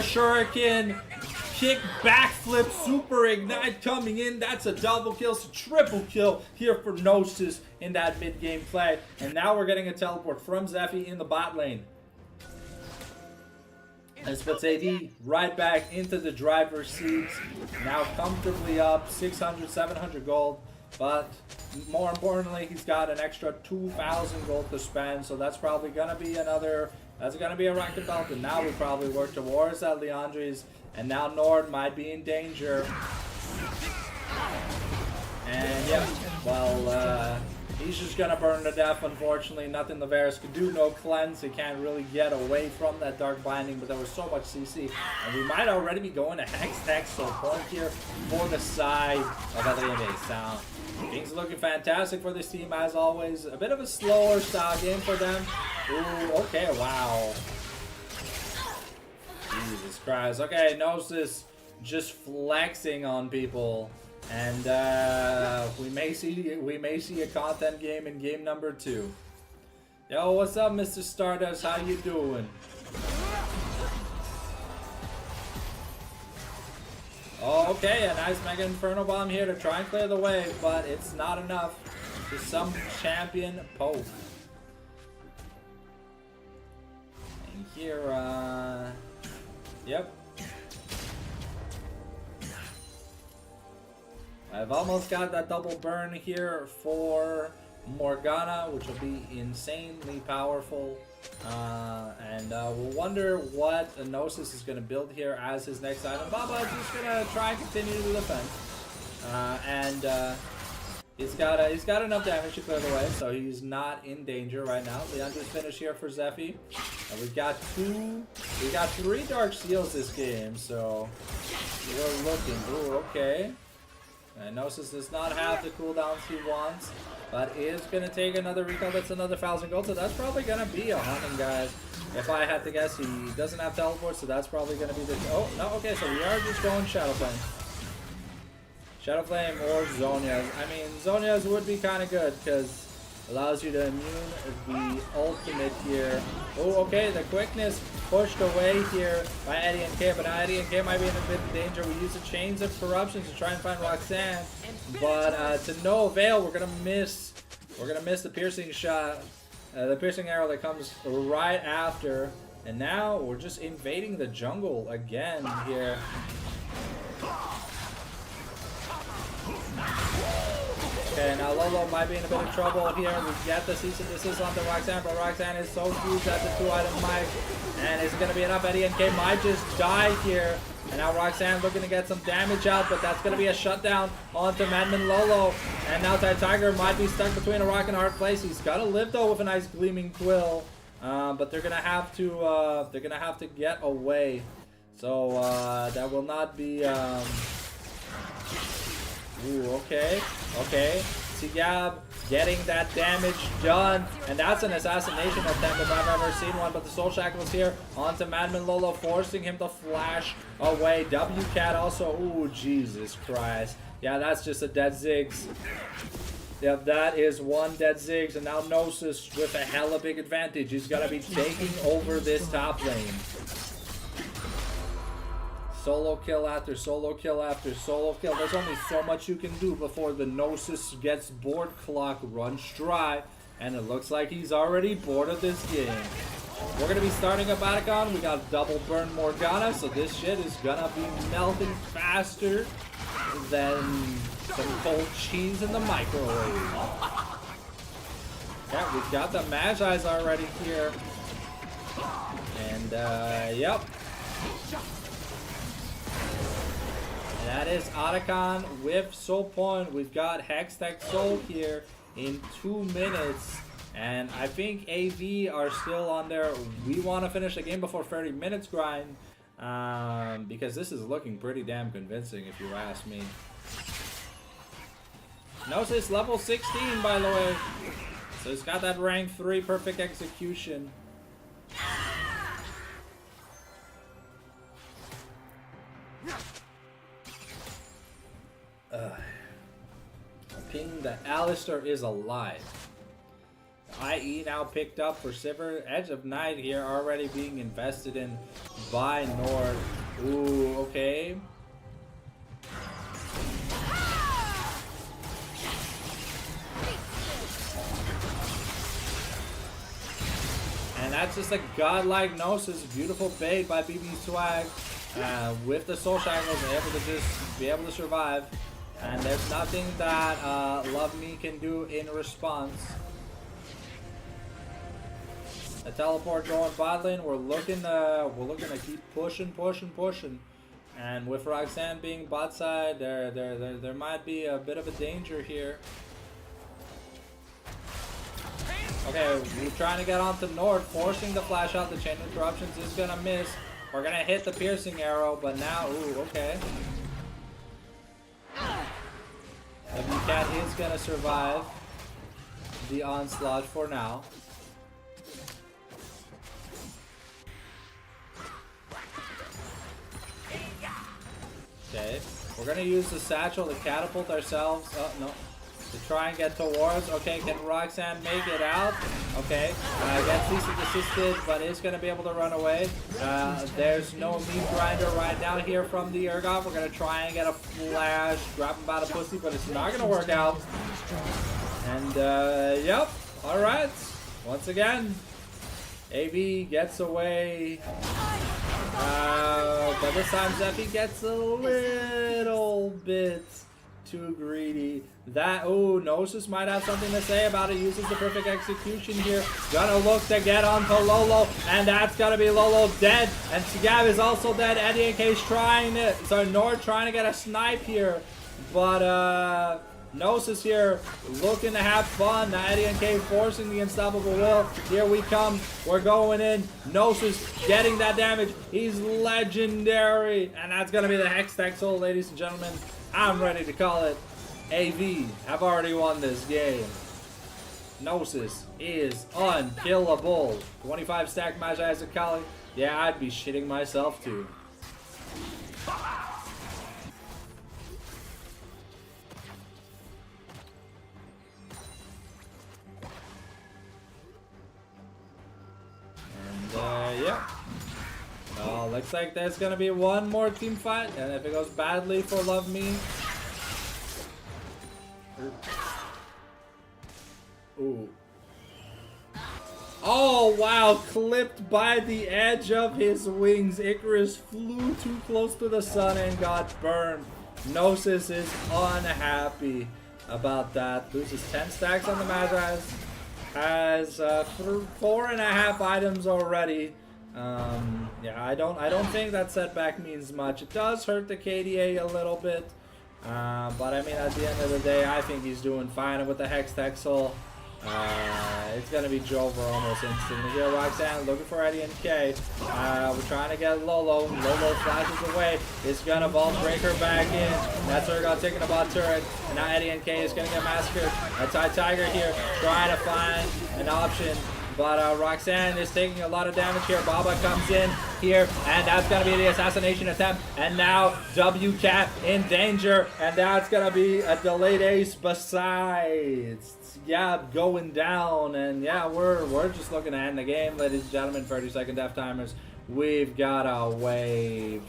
shuriken, kick, backflip, super ignite coming in. That's a double kill, so triple kill here for Gnosis in that mid-game play. And now we're getting a teleport from Zephy in the bot lane. This puts AD right back into the driver's seat. Now comfortably up, 600, 700 gold. But more importantly, he's got an extra 2,000 gold to spend. So that's probably going to be that's going to be a ranked belt. And now we probably work towards that Leandri's. And now Nord might be in danger. And yeah, well, he's just gonna burn to death, unfortunately. Nothing Varus could do, no cleanse. He can't really get away from that Dark Binding, but there was so much CC. And we might already be going to Hex, so point here for the side of Adrien Sound. Things looking fantastic for this team, as always. A bit of a slower style game for them. Ooh, okay, wow. Jesus Christ. Okay, Gnosis just flexing on people. And we may see a content game in game number 2. Yo, what's up, Mr. Stardust? How you doing? Oh, okay, a nice Mega Inferno Bomb here to try and clear the wave, but it's not enough. Just some champion poke. And here, yep. I've almost got that double burn here for Morgana, which will be insanely powerful. And we'll wonder what Gnosis is going to build here as his next item. Baba is just going to try and continue to defend. He's got enough damage to clear the way, so he's not in danger right now. Leandra's finish here for Zephy. And we got 3 Dark Seals this game, so we're looking. Ooh, okay. And Gnosis does not have the cooldowns he wants, but is going to take another recall. That's another 1,000 gold, so that's probably going to be a hunting, guys. If I had to guess, he doesn't have teleport, so that's probably going to be the... Oh, no, okay, so we are just going Shadow Flame. Shadow Flame or Zhonya's. I mean, Zhonya's would be kind of good, because it allows you to immune the ultimate here. Oh, okay, the quickness pushed away here by Adrien, but now Adrien might be in a bit of danger. We use the Chains of Corruption to try and find Roxanne, but to no avail. We're gonna miss the piercing shot, the piercing arrow that comes right after, and now we're just invading the jungle again here. Okay, now Lolo might be in a bit of trouble here. We get the cease and desist onto Roxanne, but Roxanne is so huge at the 2-item mic. And is it going to be enough? Adrien might just die here. And now Roxanne looking to get some damage out, but that's going to be a shutdown onto Madman Lolo. And now Tiger might be stuck between a rock and a hard place. He's got to live though with a nice gleaming quill. But they're going to have to get away. So that will not be ooh, okay. Okay. Sigab getting that damage done. And that's an assassination attempt if I've ever seen one. But the Soul Shackles here onto Madman Lolo, forcing him to flash away. WCAT also. Ooh, Jesus Christ. Yeah, that's just a dead Ziggs. Yep, that is one dead Ziggs. And now Gnosis with a hella big advantage. He's going to be taking over this top lane. Solo kill after solo kill after solo kill. There's only so much you can do before the Gnosis gets board clock runs dry. And it looks like he's already bored of this game. We're going to be starting a Battlecon. We got double burn Morgana. So this shit is going to be melting faster than some cold cheese in the microwave. Yeah, we've got the Magi's already here. And, yep. That is Otacon with Soul Point. We've got Hextech Soul here in 2 minutes. And I think AV are still on there. We want to finish the game before 30 minutes grind. Because this is looking pretty damn convincing if you ask me. Gnosis level 16 by the way. So he's got that rank 3 perfect execution. ping that Alistair is alive. IE now picked up for Sivir. Edge of Night here already being invested in by Nord. Ooh, okay. And that's just a godlike Gnosis. Beautiful bait by BB Swag. With the Soul Shackles, able to just be able to survive. And there's nothing that Love Me can do in response. A teleport going bot lane. We're looking to keep pushing. And with Roxanne being bot side, there might be a bit of a danger here. Okay, we're trying to get onto Nord, forcing the flash out. The chain interruptions is gonna miss. We're gonna hit the piercing arrow, but now, ooh, okay. The cat is gonna survive the onslaught for now. Okay, we're gonna use the satchel to catapult ourselves. Oh no. To try and get towards. Okay, can Roxanne make it out? Okay, gets CC assisted, but is going to be able to run away. There's no meat grinder right now here from the Urgot. We're going to try and get a flash, grab him by the pussy, but it's not going to work out. And, yep, alright. Once again, AB gets away. But this time Zephy gets a little bit too greedy. That, ooh, Gnosis might have something to say about it. Uses the perfect execution here. Gonna look to get onto Lolo, and that's gonna be Lolo dead. And Sigab is also dead. Adrien is trying to, so Nord trying to get a snipe here. But, Gnosis here looking to have fun. Now Adrien forcing the unstoppable will. Here we come. We're going in. Gnosis getting that damage. He's legendary. And that's gonna be the Hex Tech Soul, ladies and gentlemen. I'm ready to call it. AV have already won this game. Gnosis is unkillable. 25 stack Magi as a Kali. Yeah, I'd be shitting myself too. And yeah. Looks like there's gonna be one more team fight, and if it goes badly for Love Me. Ooh. Oh wow, clipped by the edge of his wings. Icarus flew too close to the sun and got burned. Gnosis is unhappy about that. Loses 10 stacks on the Magi. Has 4.5 items already. Yeah, I don't think that setback means much. It does hurt the KDA a little bit, but I mean, at the end of the day, I think he's doing fine. And with the Hex Tech Soul, it's gonna be Jover almost instantly. Here, Roxanne looking for Adrien K. We're trying to get Lolo. Lolo flashes away. It's gonna Vault break her back in. That's Urgot taking a bot turret, and now Adrien K is gonna get massacred. A Tiger here trying to find an option. But Roxanne is taking a lot of damage here. Baba comes in here, and that's going to be the assassination attempt. And now WCat in danger, and that's going to be a delayed ace besides. Yeah, going down, and yeah, we're just looking to end the game, ladies and gentlemen. 30-second death timers. We've got a wave.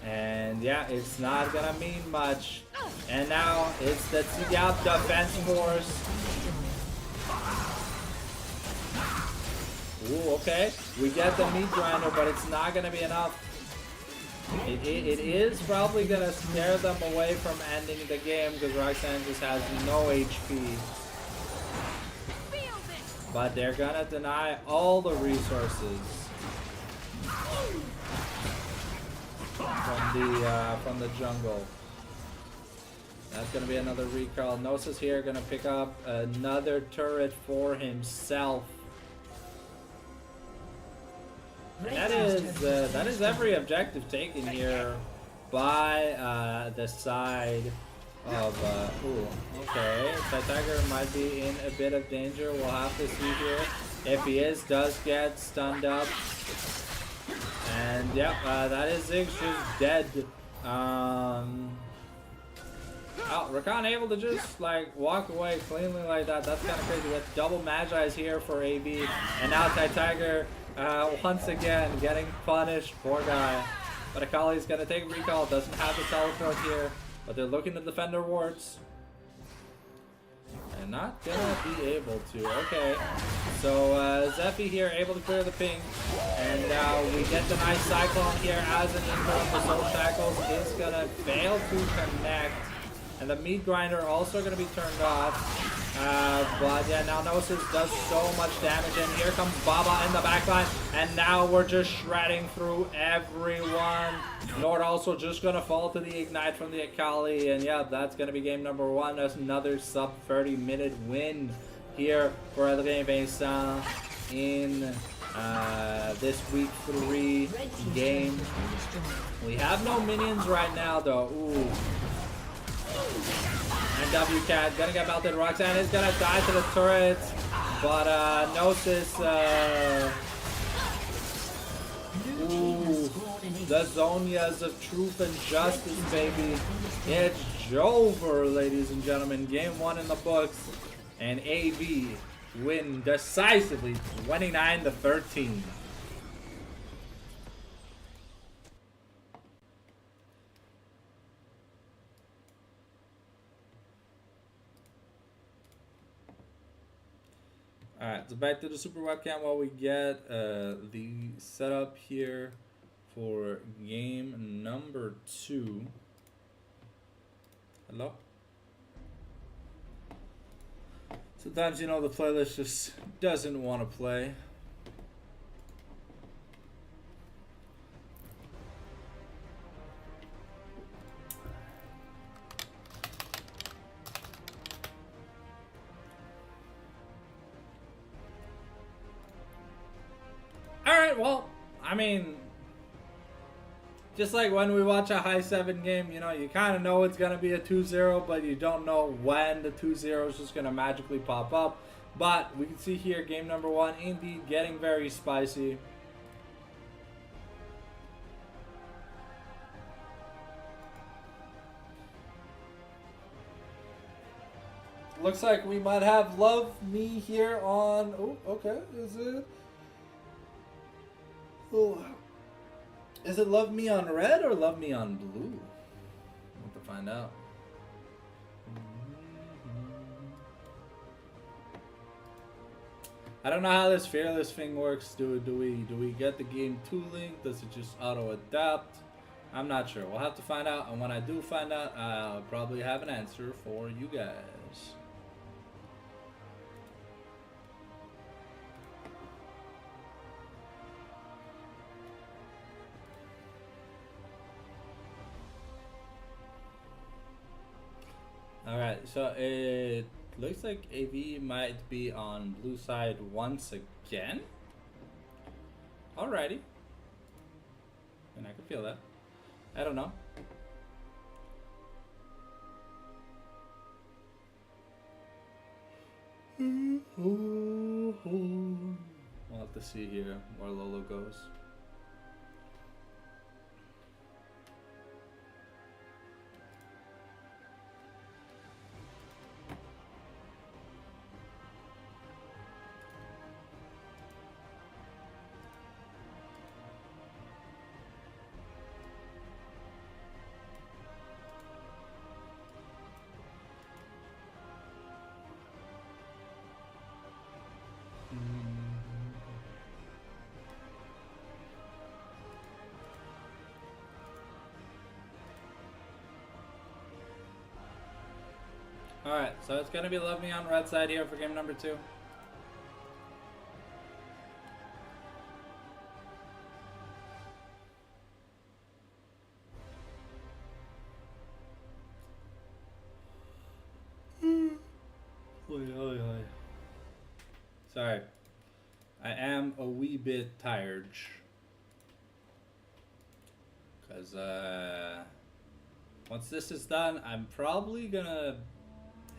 And yeah, it's not going to mean much. And now it's the Tsigyap defense force. Ooh, okay. We get the meat grinder, but it's not going to be enough. It is probably going to scare them away from ending the game because Roxanne just has no HP. But they're going to deny all the resources from the jungle. That's going to be another recall. Gnosis here going to pick up another turret for himself. And that is every objective taken here by the side of ooh, okay. Tiger might be in a bit of danger. We'll have to see here. If he does get stunned up. And yep, that is Ziggs just dead. Oh, Rakan able to just like walk away cleanly like that. That's kind of crazy. We have double Magi's here for AB. And now Tiger once again getting punished. Poor guy. But Akali's going to take recall. Doesn't have the teleport here. But they're looking to defend their wards. And not going to be able to. Okay. So Zephy here able to clear the ping. And now we get the nice Cyclone here as an input. The Soul Shackles is going to fail to connect. And the Meat Grinder also going to be turned off. But yeah, now Gnosis does so much damage. And here comes Baba in the backline. And now we're just shredding through everyone. Nord also just going to fall to the Ignite from the Akali. And yeah, that's going to be game number 1. That's another sub 30-minute win here for Adrien Vincent in this week 3 game. We have no minions right now though. Ooh. And WCAT gonna get belted. Roxanne is gonna die to the turret, but Gnosis. Ooh, the Zonias of truth and justice, baby. It's over, ladies and gentlemen. Game 1 in the books, and AV win decisively, 29-13. Alright, so back to the super webcam while we get the setup here for game number 2. Hello? Sometimes, you know, the playlist just doesn't want to play. Well, I mean, just like when we watch a high 7 game, you know, you kind of know it's going to be a 2-0, but you don't know when the 2-0 is just going to magically pop up. But we can see here, game number 1, indeed getting very spicy. Looks like we might have Love Me here on... Oh, okay. Is it... Oh. Is it Love Me on red or Love Me on blue? We'll have to find out. I don't know how this fearless thing works. Do we get the game 2 link? Does it just auto adapt? I'm not sure. We'll have to find out, and when I do find out, I'll probably have an answer for you guys. Alright, so it looks like AV might be on blue side once again. Alrighty. And I can feel that. I don't know. We'll have to see here where Lolo goes. Alright, so it's going to be Love Me on red side here for game number 2. Sorry. I am a wee bit tired. Because, once this is done, I'm probably going to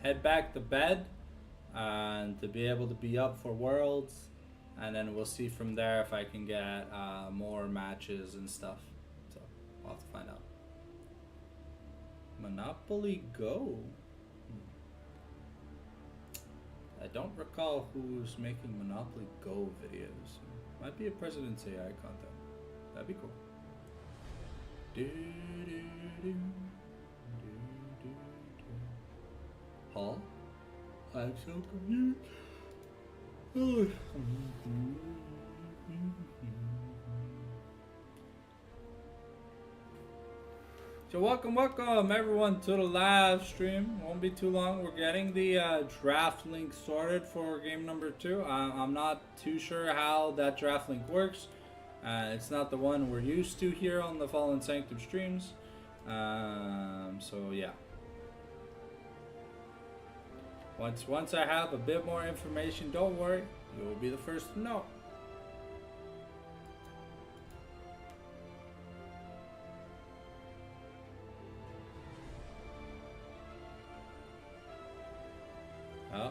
head back to bed and to be able to be up for Worlds, and then we'll see from there if I can get more matches and stuff. So we'll have to find out. Monopoly Go. I don't recall who's making Monopoly Go videos. Might be a President's AI content. That'd be cool. Hall? I'm so confused. So welcome everyone to the live stream. Won't be too long. We're getting the draft link sorted for game number 2. I'm not too sure how that draft link works. It's not the one we're used to here on the Fallen Sanctum streams. So yeah. Once I have a bit more information, don't worry, you will be the first to know. Oh.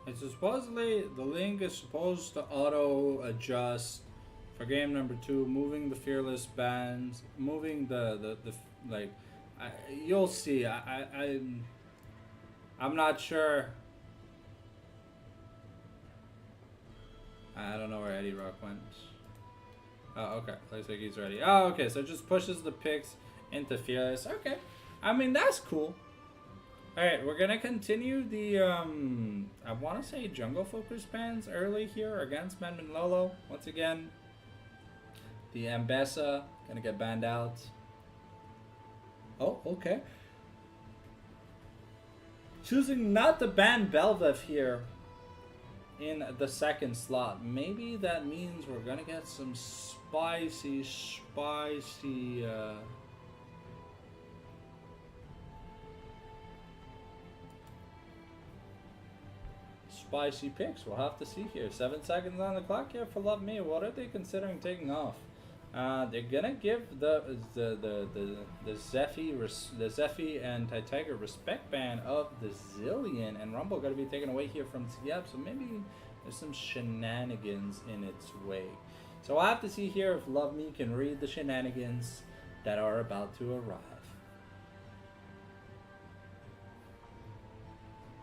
It's supposedly, the link is supposed to auto adjust for game number 2, moving the fearless bands, moving the like, you'll see. I'm not sure. I don't know where Eddie Rock went. Oh, okay. Looks like he's ready. Oh, okay. So it just pushes the picks into fearless. Okay. I mean, that's cool. Alright, we're gonna continue the, I want to say jungle focus bans early here against Madman Lolo. Once again, the Ambessa gonna get banned out. Oh, okay. Choosing not to ban Belvev here in the second slot. Maybe that means we're gonna get some spicy picks. We'll have to see here. 7 seconds on the clock here for Love Me. What are they considering taking off? They're gonna give the Zephy and Tiger respect ban of the Zillion, and Rumble gonna be taken away here from Tiab. So maybe there's some shenanigans in its way. So I'll have to see here if Love Me can read the shenanigans that are about to arrive.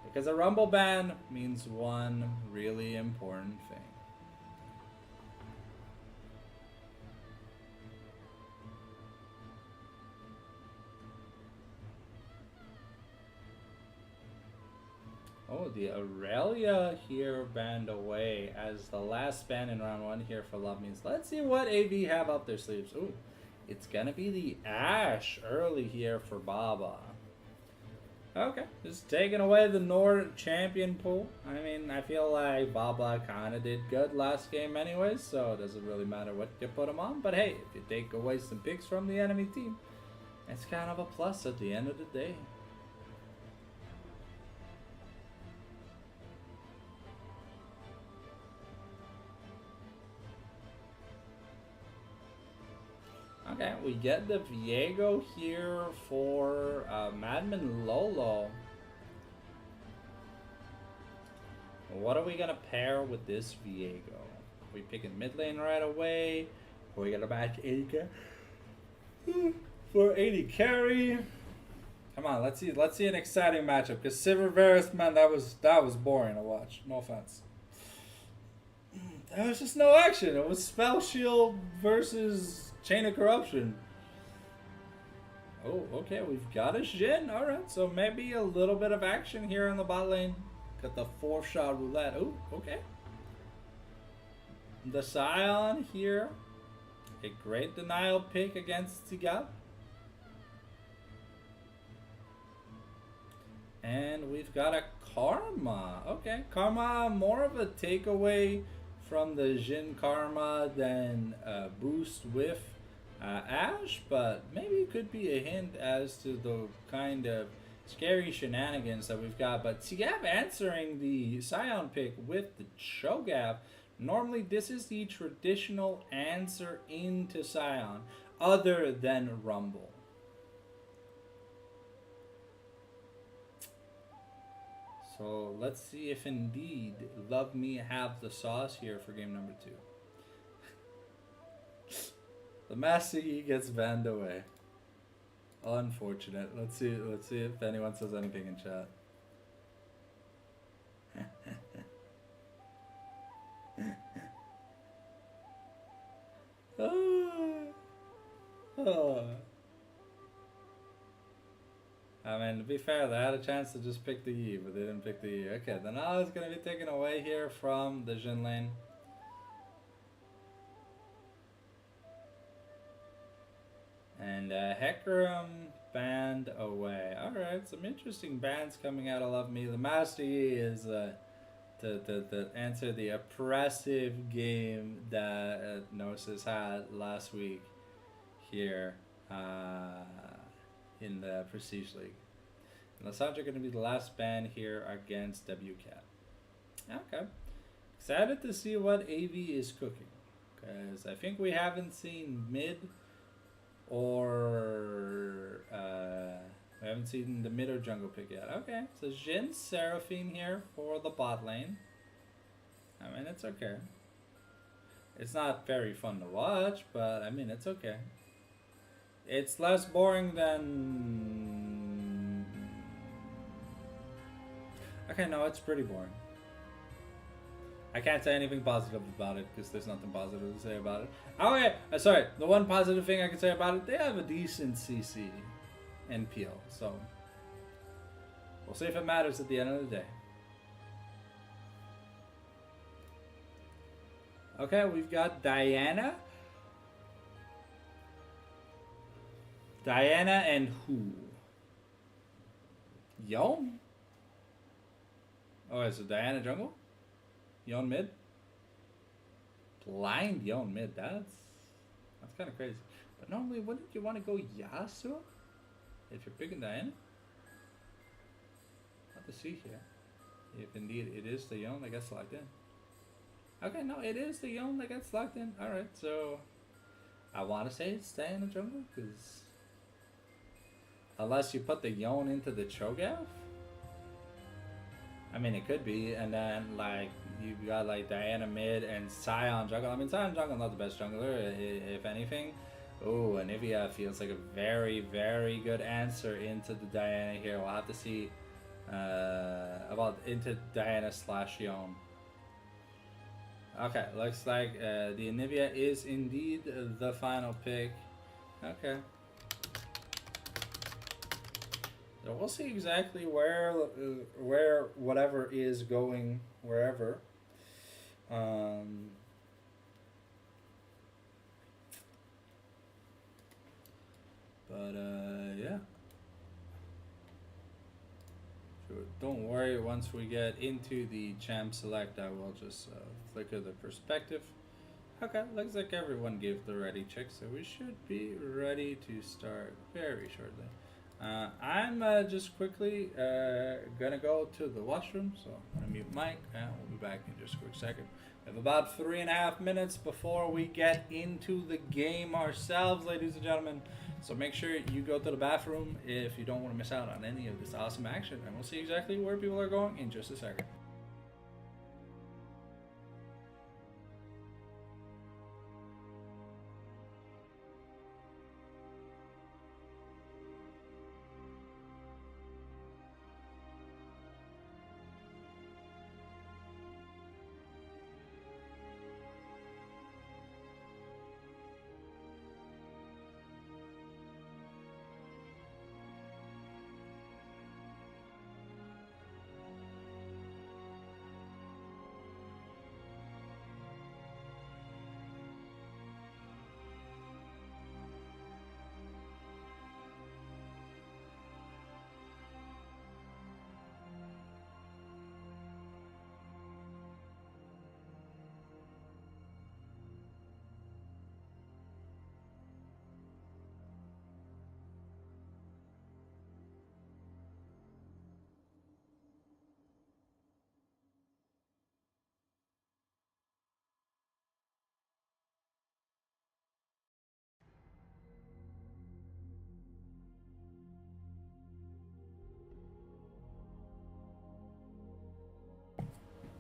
Because a Rumble ban means one really important thing. Oh, the Aurelia here banned away as the last ban in round 1 here for Love Means. Let's see what AV have up their sleeves. Ooh, it's gonna be the Ashe early here for Baba. Okay, just taking away the Nord champion pool. I mean, I feel like Baba kind of did good last game anyways, so it doesn't really matter what you put him on. But hey, if you take away some picks from the enemy team, it's kind of a plus at the end of the day. Okay, we get the Viego here for Madman Lolo. What are we gonna pair with this Viego? Are we picking mid lane right away? Are we gonna match 80k for 80 carry? Come on, let's see an exciting matchup. Cause Sivir Varus, man, that was boring to watch. No offense. There was just no action. It was Spell Shield versus Chain of Corruption. Oh, okay, we've got a Jhin. Alright, so maybe a little bit of action here in the bot lane. Got the 4-shot roulette. Oh, okay. The Scion here. A great denial pick against Tigab. And we've got a Karma. Okay, Karma, more of a takeaway from the Jin Karma than boost with Ash, but maybe it could be a hint as to the kind of scary shenanigans that we've got. But Tsigav answering the Scion pick with the Cho'Gath. Normally, this is the traditional answer into Scion, other than Rumble. So let's see if indeed Love Me have the sauce here for game number 2. The Master Yi gets banned away. Unfortunate. Let's see if anyone says anything in chat. I mean, to be fair, they had a chance to just pick the Yi, but they didn't pick the Yi. Okay, then now it's going to be taken away here from the Jin lane. And Hecarim banned away. Alright, some interesting bans coming out of Love Me. The Master Yi is to answer the oppressive game that Gnosis had last week here in the Prestige League. And Lissandra going to be the last ban here against WCAT. Okay. Excited to see what AV is cooking. Because I think we haven't seen mid or we haven't seen the mid or jungle pick yet. Okay, so Jin Seraphine here for the bot lane. I mean, it's okay. It's not very fun to watch, but I mean, it's okay. It's less boring than... Okay, no, it's pretty boring. I can't say anything positive about it because there's nothing positive to say about it. Okay, sorry. The one positive thing I can say about it, they have a decent CC and PL. So we'll see if it matters at the end of the day. Okay, we've got Diana. Diana and who? Yone? Oh, so Diana jungle? Yone mid? Blind Yone mid. That's kind of crazy. But normally, wouldn't you want to go Yasuo if you're picking Diana? Have to see here. If indeed it is the Yone that gets locked in. Okay, no, it is the Yone that gets locked in. Alright, so I want to say it's Diana jungle because unless you put the Yone into the Cho'Gath. I mean, it could be, and then like you got like Diana mid and Scion jungle. I mean, Scion jungle not the best jungler, if anything. Oh, Anivia feels like a very, very good answer into the Diana here. We'll have to see about into Diana / Yone. Okay, looks like the Anivia is indeed the final pick. Okay. So we'll see exactly where whatever is going wherever. Yeah. So don't worry. Once we get into the champ select, I will just flicker the perspective. Okay, looks like everyone gave the ready check, so we should be ready to start very shortly. I'm just quickly gonna go to the washroom, so I'm gonna mute Mike and we'll be back in just a quick second. We have about 3.5 minutes before we get into the game ourselves, ladies and gentlemen. So make sure you go to the bathroom if you don't want to miss out on any of this awesome action, and we'll see exactly where people are going in just a second.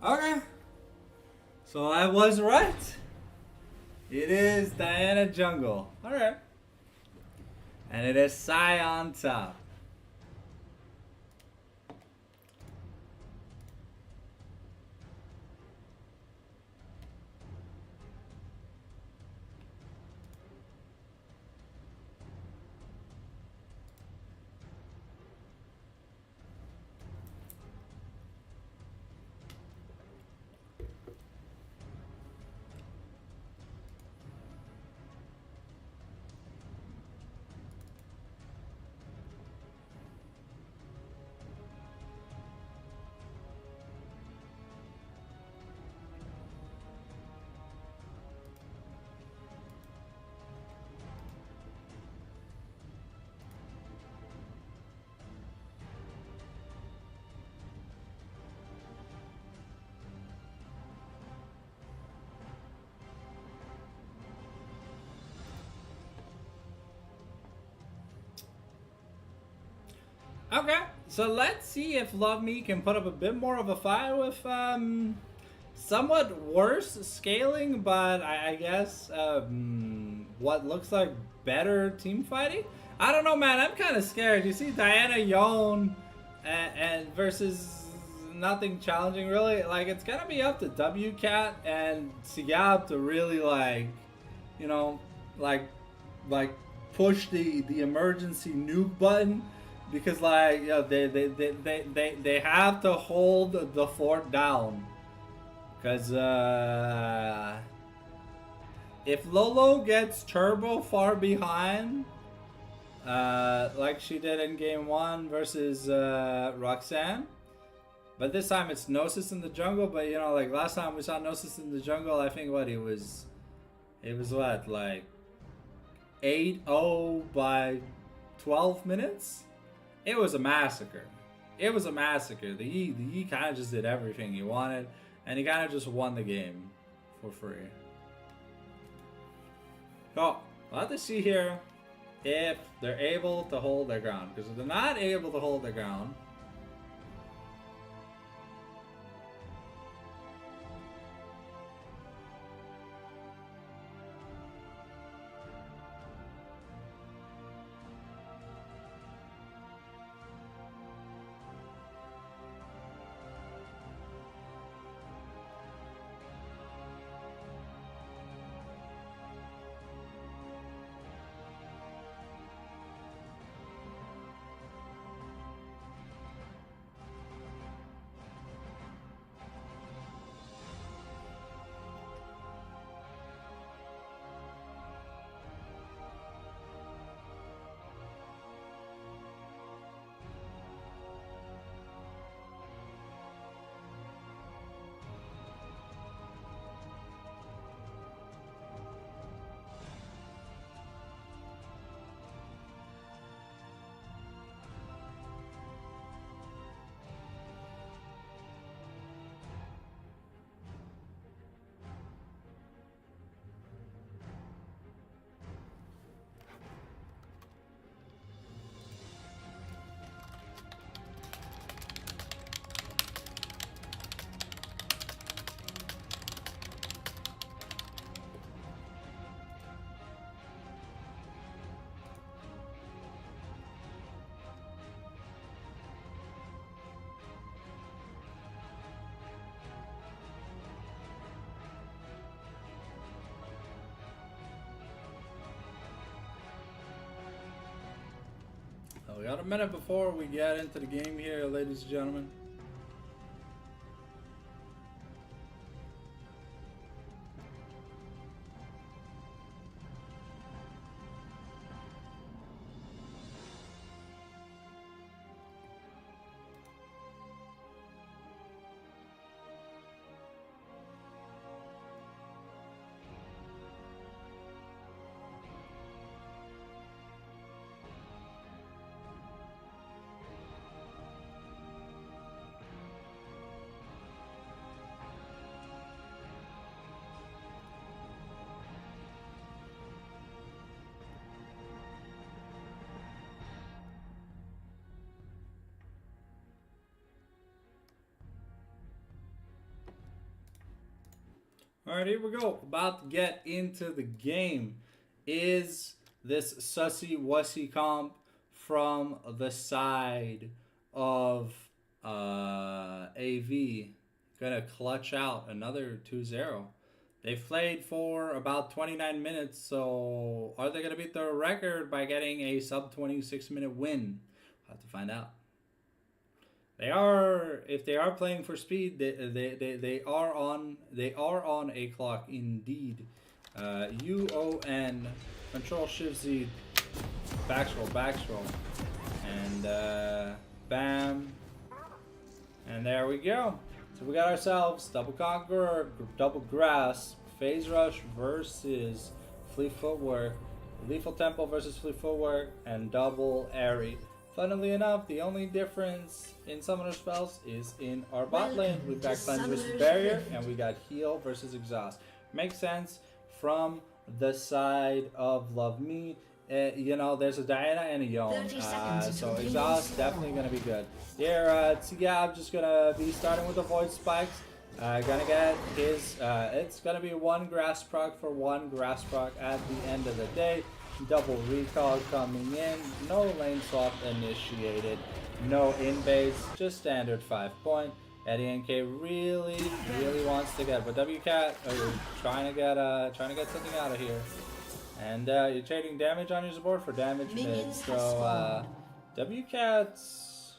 Okay. So I was right. It is Diana Jungle. Alright. And it is Sai on top. Okay, so let's see if Love Me can put up a bit more of a fight with somewhat worse scaling, but I guess what looks like better team fighting. I don't know, man. I'm kind of scared. You see Diana Yon and versus nothing challenging really. Like it's gonna be up to WCat and Siab to really you know, like like push the emergency nuke button because like they have to hold the fort down because if Lolo gets turbo far behind like she did in game 1 versus Roxanne, but this time it's Gnosis in the jungle. But you know, like last time we saw Gnosis in the jungle, I think what it was what, like 8-0 by 12 minutes. It was a massacre. It was a massacre. The E kind of just did everything he wanted, and he kind of just won the game for free. So, we'll have to see here if they're able to hold their ground. Because if they're not able to hold their ground, we got a minute before we get into the game here, ladies and gentlemen. Alright, here we go. About to get into the game. Is this sussy wussy comp from the side of AV gonna clutch out another 2-0? They've played for about 29 minutes, so are they gonna beat their record by getting a sub 26 minute win? We'll have to find out. They are, if they are playing for speed, they are on a clock indeed. UON, Control Shift Z, backstroll, and bam, and there we go. So we got ourselves Double Conqueror, Double Grasp, Phase Rush versus Fleet Footwork, Lethal Tempo versus Fleet Footwork, and Double Airy. Funnily enough, the only difference in summoner spells is in our bot lane. We've got Cleanse versus Barrier, and we got Heal versus Exhaust. Makes sense from the side of Love Me. You know, there's a Diana and a Yone, so Exhaust definitely going to be good. Here, yeah, I'm just going to be starting with the Void Spikes. Gonna get his, it's going to be one Grass proc for one Grass proc at the end of the day. Double recall coming in, no lane swap initiated, no in base, just standard 5-point. Adrien really wants to get, but WCat trying to get something out of here, and you're trading damage on your support for damage mid. So WCats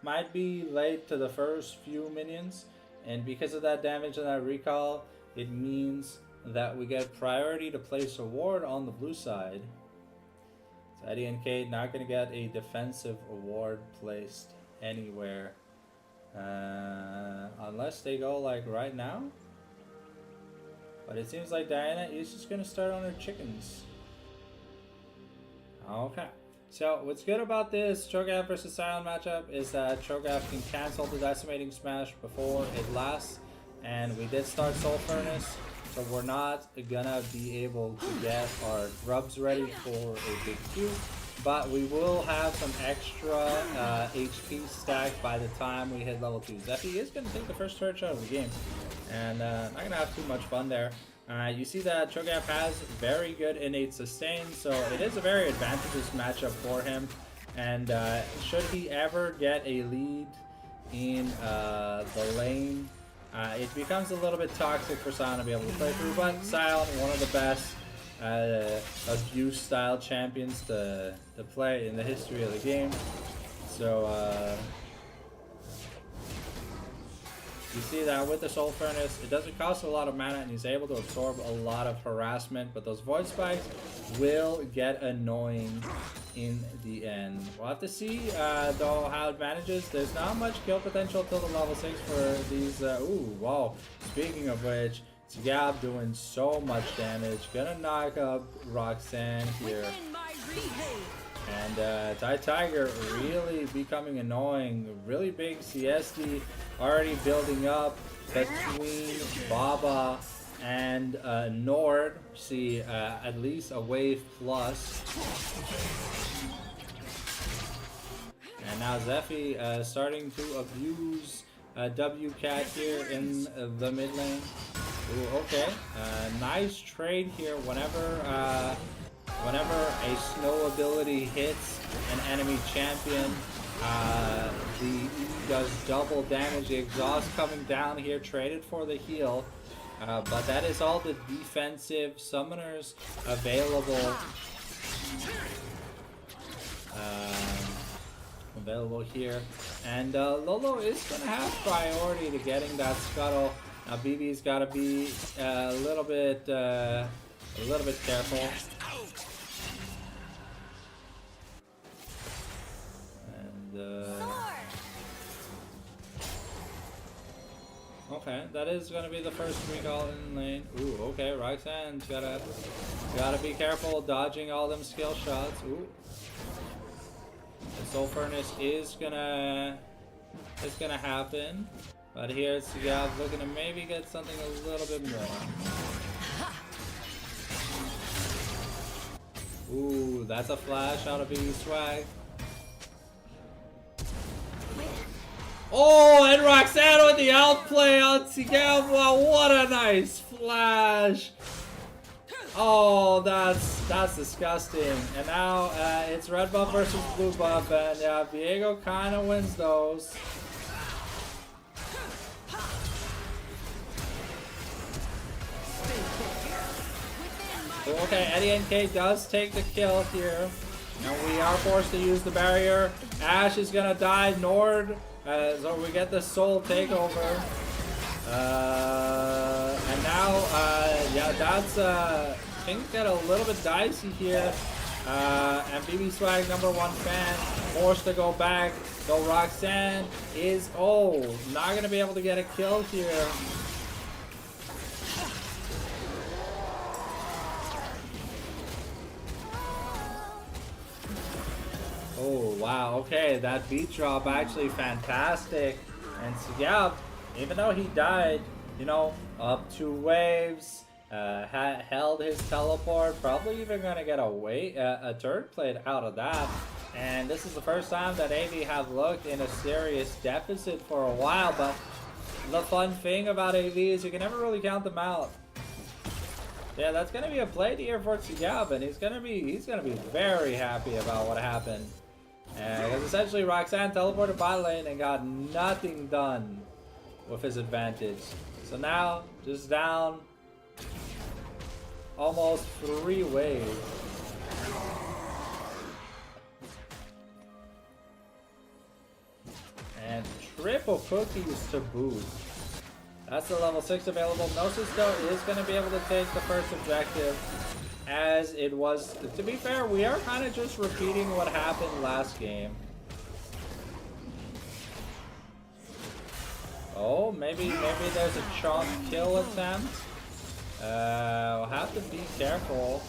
might be late to the first few minions, and because of that damage and that recall, it means that we get priority to place a ward on the blue side. So Adrien not going to get a defensive ward placed anywhere. Unless they go like right now. But it seems like Diana is just going to start on her chickens. Okay. So what's good about this Cho'Gath versus Sion matchup is that Cho'Gath can cancel the Decimating Smash before it lasts. And we did start Soul Furnace, so we're not gonna be able to get our grubs ready for a big Q. But we will have some extra HP stacked by the time we hit level 2. Zephy is gonna take the first turret shot of the game. And not gonna have too much fun there. You see that Cho'Gath has very good innate sustain, so it is a very advantageous matchup for him. And should he ever get a lead in the lane, it becomes a little bit toxic for Sion to be able to play through. But Sion, one of the best abuse style champions to play in the history of the game. So you see that with the Soul Furnace, it doesn't cost a lot of mana and he's able to absorb a lot of harassment, but those Void Spikes will get annoying in the end. We'll have to see though how it manages. There's not much kill potential till the level 6 for these. Ooh, wow. Speaking of which, Gab doing so much damage. Gonna knock up Roxanne here. And Tiger really becoming annoying. Really big CSD already building up between Baba and Nord. See at least a wave plus. And now Zephy starting to abuse WCat here in the mid lane. Ooh, okay. Nice trade here. Whenever a snow ability hits an enemy champion, the E does double damage. The exhaust coming down here, traded for the heal. But that is all the defensive summoners available. Available here. And Lolo is going to have priority to getting that scuttle. Now BB's got to be a little bit careful. And okay, that is going to be the first recall in lane. Ooh, okay, Roxanne's gotta be careful dodging all them skill shots. Ooh. The Soul Furnace is gonna happen. But here it's Gav looking to maybe get something a little bit more. Ooh, that's a flash out of BB Swag. Oh, and Roxanne with the outplay on Sigel. Wow, what a nice flash. Oh, that's disgusting. And now it's red buff versus blue buff, and yeah, Viego kind of wins those. Okay, Adrien K does take the kill here. And we are forced to use the barrier. Ashe is gonna die. Nord, so we get the soul takeover. And now, yeah, that's things get a little bit dicey here. And BB Swag, #1 fan, forced to go back. So Roxanne is not gonna be able to get a kill here. Oh, wow. Okay, that beat drop actually fantastic. And so, yeah, even though he died, you know, up 2 waves, held his teleport, probably even going to get a turret plate out of that. And this is the first time that AV have looked in a serious deficit for a while, but the fun thing about AV is you can never really count them out. Yeah, that's gonna be a play here for Tsigab, and he's gonna be very happy about what happened. Because essentially Roxanne teleported bot lane and got nothing done with his advantage. So now, just down almost 3 waves. And triple cookies to boot. That's the level 6 available. Gnosis though is going to be able to take the first objective, as it was, to be fair, we are kind of just repeating what happened last game. Oh, maybe there's a chunk kill attempt. We'll have to be careful.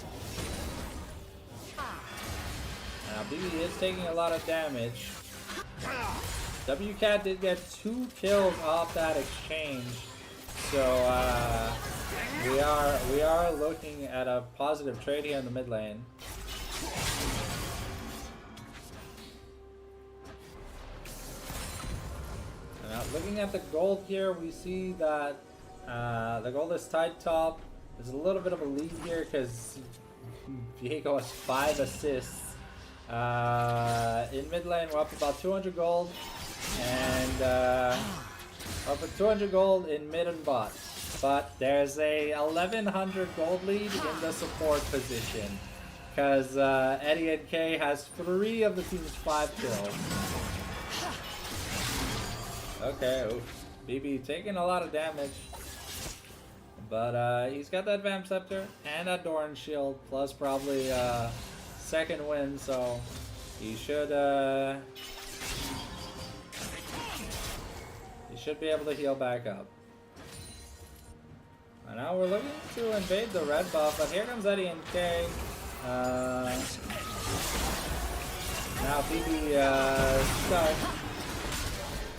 Now BB is taking a lot of damage. WCAT did get 2 kills off that exchange, so we are looking at a positive trade here in the mid lane. Now looking at the gold here, we see that the gold is tied top. There's a little bit of a lead here because Viego has 5 assists. In mid lane, we're up about 200 gold. And up at 200 gold in mid and bot, but there's a 1100 gold lead in the support position because Adrien K has 3 of the team's 5 kills. Okay, oof. BB taking a lot of damage, but he's got that Vamp Scepter and that Doran Shield, plus probably second win, so he should be able to heal back up. And now we're looking to invade the red buff, but here comes Adrien K. Now BB stuck.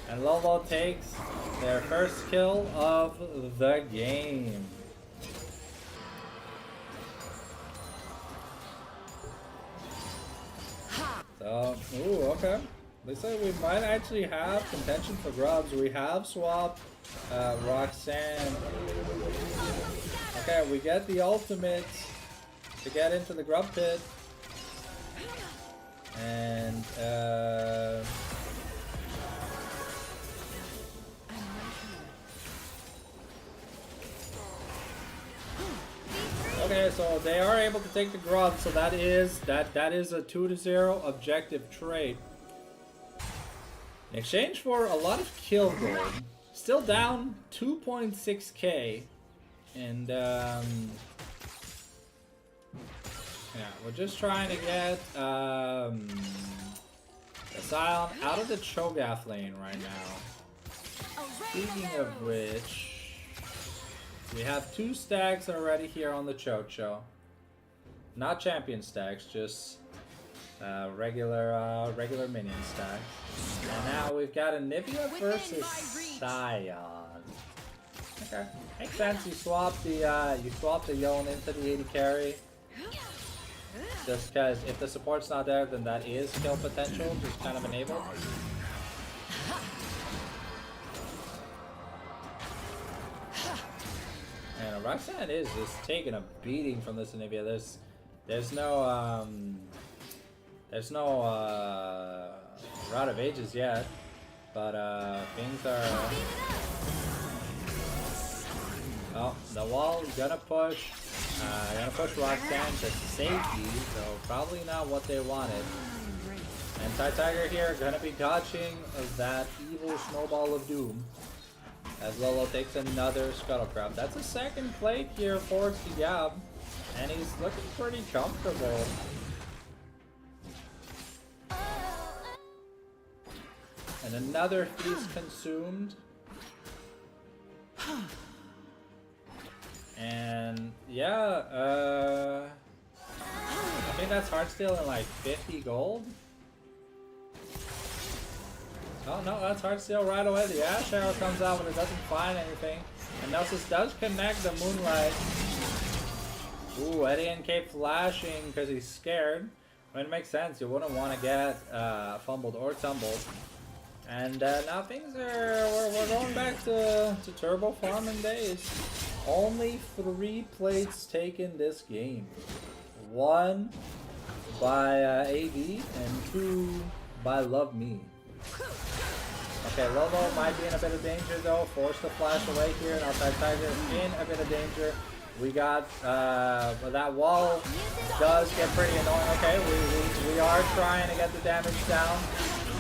And Lolo takes their first kill of the game. So, ooh, okay. Looks like we might actually have contention for grubs. We have swapped Roxanne. Okay, we get the ultimate to get into the grub pit. And okay, so they are able to take the grub, so that is a 2-0 objective trade. In exchange for a lot of kill gold, still down 2.6k, and yeah, we're just trying to get the Scion out of the Cho'Gath lane right now. Speaking of which, we have 2 stacks already here on the Chocho. Not champion stacks, just regular minion stacks. And now we've got a Nivea versus Scion. Okay, makes sense. You swap the Yone into the 80 carry. Just because if the support's not there, then that is kill potential, just kind of enabled. Roxanne is just taking a beating from this Anivia. There's no Route of Ages yet, but things are. Oh, the wall gonna push Roxanne to safety, so probably not what they wanted. And Tiger here gonna be dodging that evil snowball of doom as Lolo takes another scuttlecraft. That's a second plate here for Tigab, and he's looking pretty comfortable. And another feast consumed. And yeah, I think that's Heartsteel in like 50 gold. Oh no, that's Heartsteel right away. The Ash Arrow comes out, but it doesn't find anything. And Nelsis does connect the Moonlight. Ooh, Adrien kept flashing because he's scared. I mean, it makes sense. You wouldn't want to get fumbled or tumbled. And now things are, we're going back to turbo farming days. Only 3 plates taken this game. 1 by AV and 2 by Love Me. Okay, Lolo might be in a bit of danger though. Forced to flash away here, and outside Tiger in a bit of danger. We got, but that wall does get pretty annoying. Okay, we are trying to get the damage down.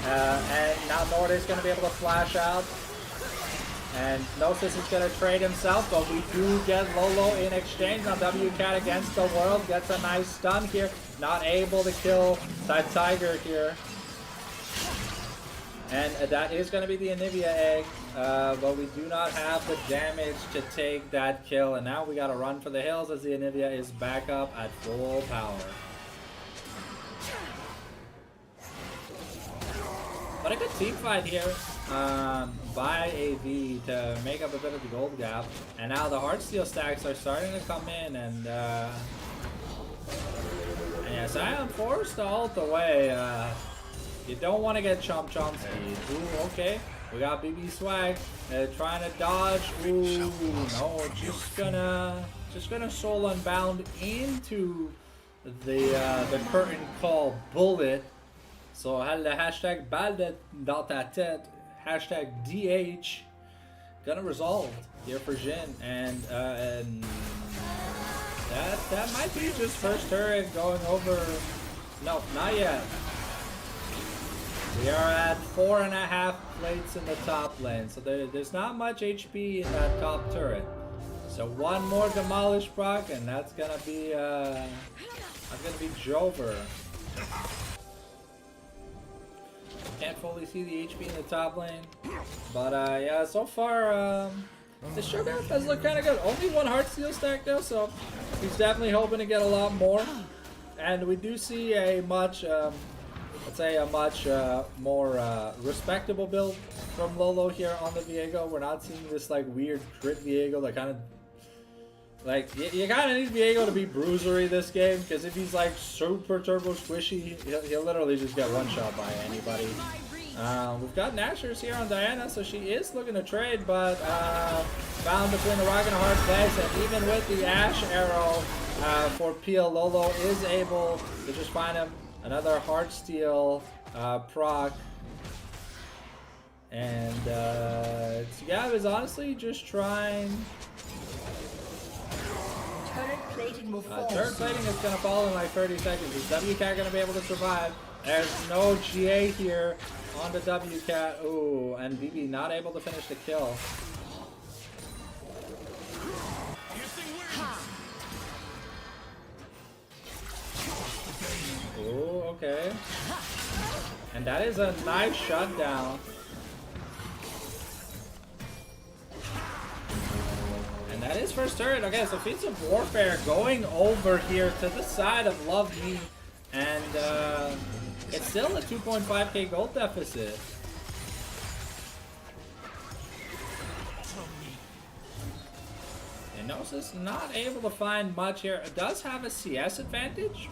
And now Nord is going to be able to flash out. And Gnosis is going to trade himself, but we do get Lolo in exchange. Now WCat against the world gets a nice stun here. Not able to kill that Tiger here. And that is going to be the Anivia egg, but we do not have the damage to take that kill. And now we got to run for the hills as the Anivia is back up at full power. But a good team fight here by AV to make up a bit of the gold gap. And now the Heartsteel stacks are starting to come in. And yes, I am forced to ult away. You don't want to get chomp speed. Ooh, okay. We got BB Swag trying to dodge. Ooh, no, just gonna soul unbound into the curtain call bullet. So le hashtag balle dans ta tête, hashtag DH, gonna resolve here for Jin, and that might be just first turret going over. No, not yet. We are at 4.5 plates in the top lane, so there's not much HP in that top turret. So one more demolish proc, and that's gonna be Jover. Can't fully see the HP in the top lane, but yeah, so far the Sugar does look kind of good. Only 1 Heartsteel stack though, so he's definitely hoping to get a lot more. And we do see a much let's say a much more respectable build from Lolo here on the Viego. We're not seeing this like weird crit Viego that kind of like you kind of need Viego to be bruisery this game, because if he's like super turbo squishy, he'll literally just get one shot by anybody. We've got Nashers here on Diana, so she is looking to trade, but found between a rock and a hard place, and even with the Ash Arrow for Peel, Lolo is able to just find him another Heartsteel proc. And Tigab is honestly just trying. Turret plating is going to fall in like 30 seconds. Is WCat going to be able to survive? There's no GA here on the WCat. Ooh, and BB not able to finish the kill. Ooh, okay. And that is a nice shutdown. And that is first turret. Okay, so Feats of Warfare going over here to the side of Love Me. And it's still a 2.5k gold deficit. And Gnosis not able to find much here. It does have a CS advantage.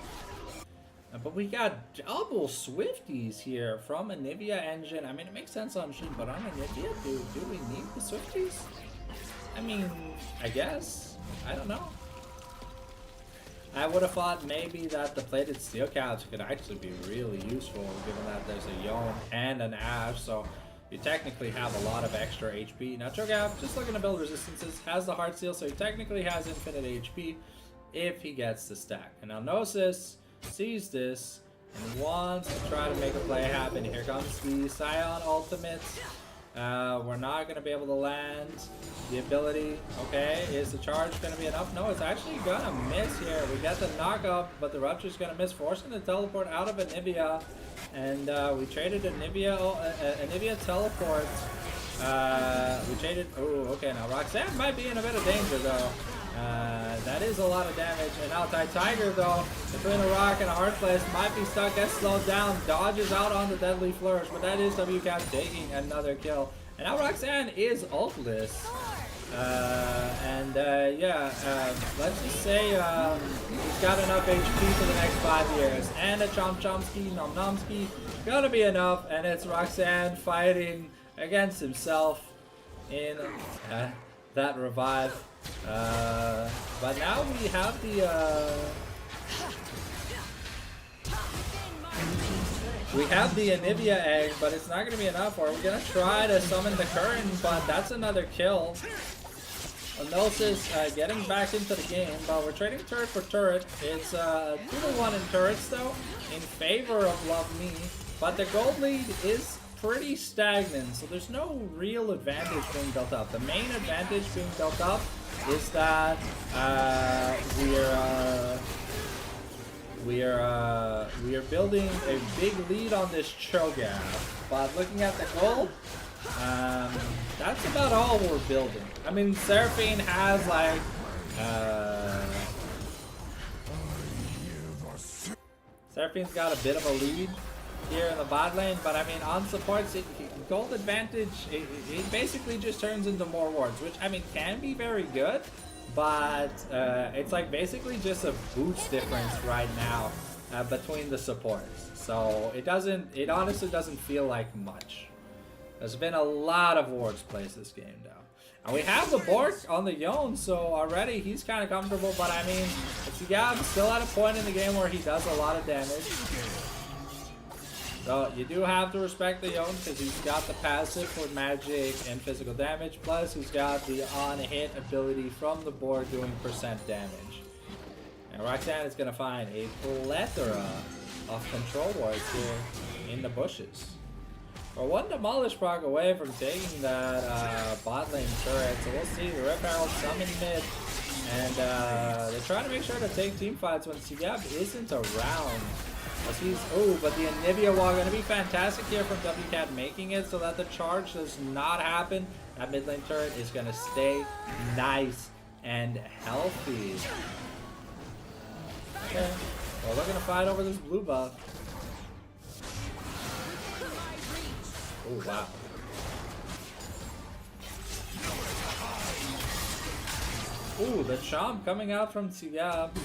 But we got double Swifties here from Anivia Engine. I mean, it makes sense on Shin, but on Anivia, do we need the Swifties? I mean, I guess. I don't know. I would have thought maybe that the plated steel caps could actually be really useful, given that there's a Yone and an Ash, so you technically have a lot of extra HP. Now Cho'Gath, just looking to build resistances, has the Heart Seal, so he technically has infinite HP if he gets the stack. And now Gnosis sees this and wants to try to make a play happen. Here comes the Scion ultimate. We're not going to be able to land the ability. Okay, is the charge going to be enough? No, it's actually going to miss here. We get the knockup, but the Rupture's going to miss, forcing the teleport out of Anivia. And we traded Anivia teleport. We traded... Oh, okay, now Roxanne might be in a bit of danger, though. That is a lot of damage. And now Tiger, though, between a rock and a hard place, might be stuck, gets slowed down, dodges out on the Deadly Flourish, but that is WCAP taking another kill. And now Roxanne is ultless. Let's just say he's got enough HP for the next 5 years. And a Chomsky, Nom Nomsky, gonna be enough. And it's Roxanne fighting against himself in that revive. But now we have the Anivia egg, but it's not going to be enough. Or we're going to try to summon the current, but that's another kill. Gnosis getting back into the game, but we're trading turret for turret. It's 2-1 in turrets though, in favor of Love Me, but the gold lead is pretty stagnant, so there's no real advantage being built up. The main advantage being built up is that we are building a big lead on this Cho'Gath. But looking at the gold, that's about all we're building. I mean, Seraphine has like Seraphine's got a bit of a lead here in the bot lane, but I mean, on supports, gold advantage, it basically just turns into more wards, which I mean can be very good, but it's like basically just a boost difference right now between the supports. So it honestly doesn't feel like much. There's been a lot of wards placed this game now. And we have the Bork on the Yone, so already he's kind of comfortable, but I mean, Sigab still at a point in the game where he does a lot of damage. So you do have to respect the Yone because he's got the passive for magic and physical damage, plus he's got the on-hit ability from the board doing percent damage. And Roxanne is going to find a plethora of control wards here in the bushes. We're one Demolish proc away from taking that bot lane turret, so we'll see. The Rip Herald summon mid, and they're trying to make sure to take team fights when Sigab isn't around. But the Anivia wall going to be fantastic here from WCAT, making it so that the charge does not happen. That mid lane turret is going to stay nice and healthy. Okay, well, we're going to fight over this blue buff. Oh, wow. Ooh, the Chomp coming out from Sigab.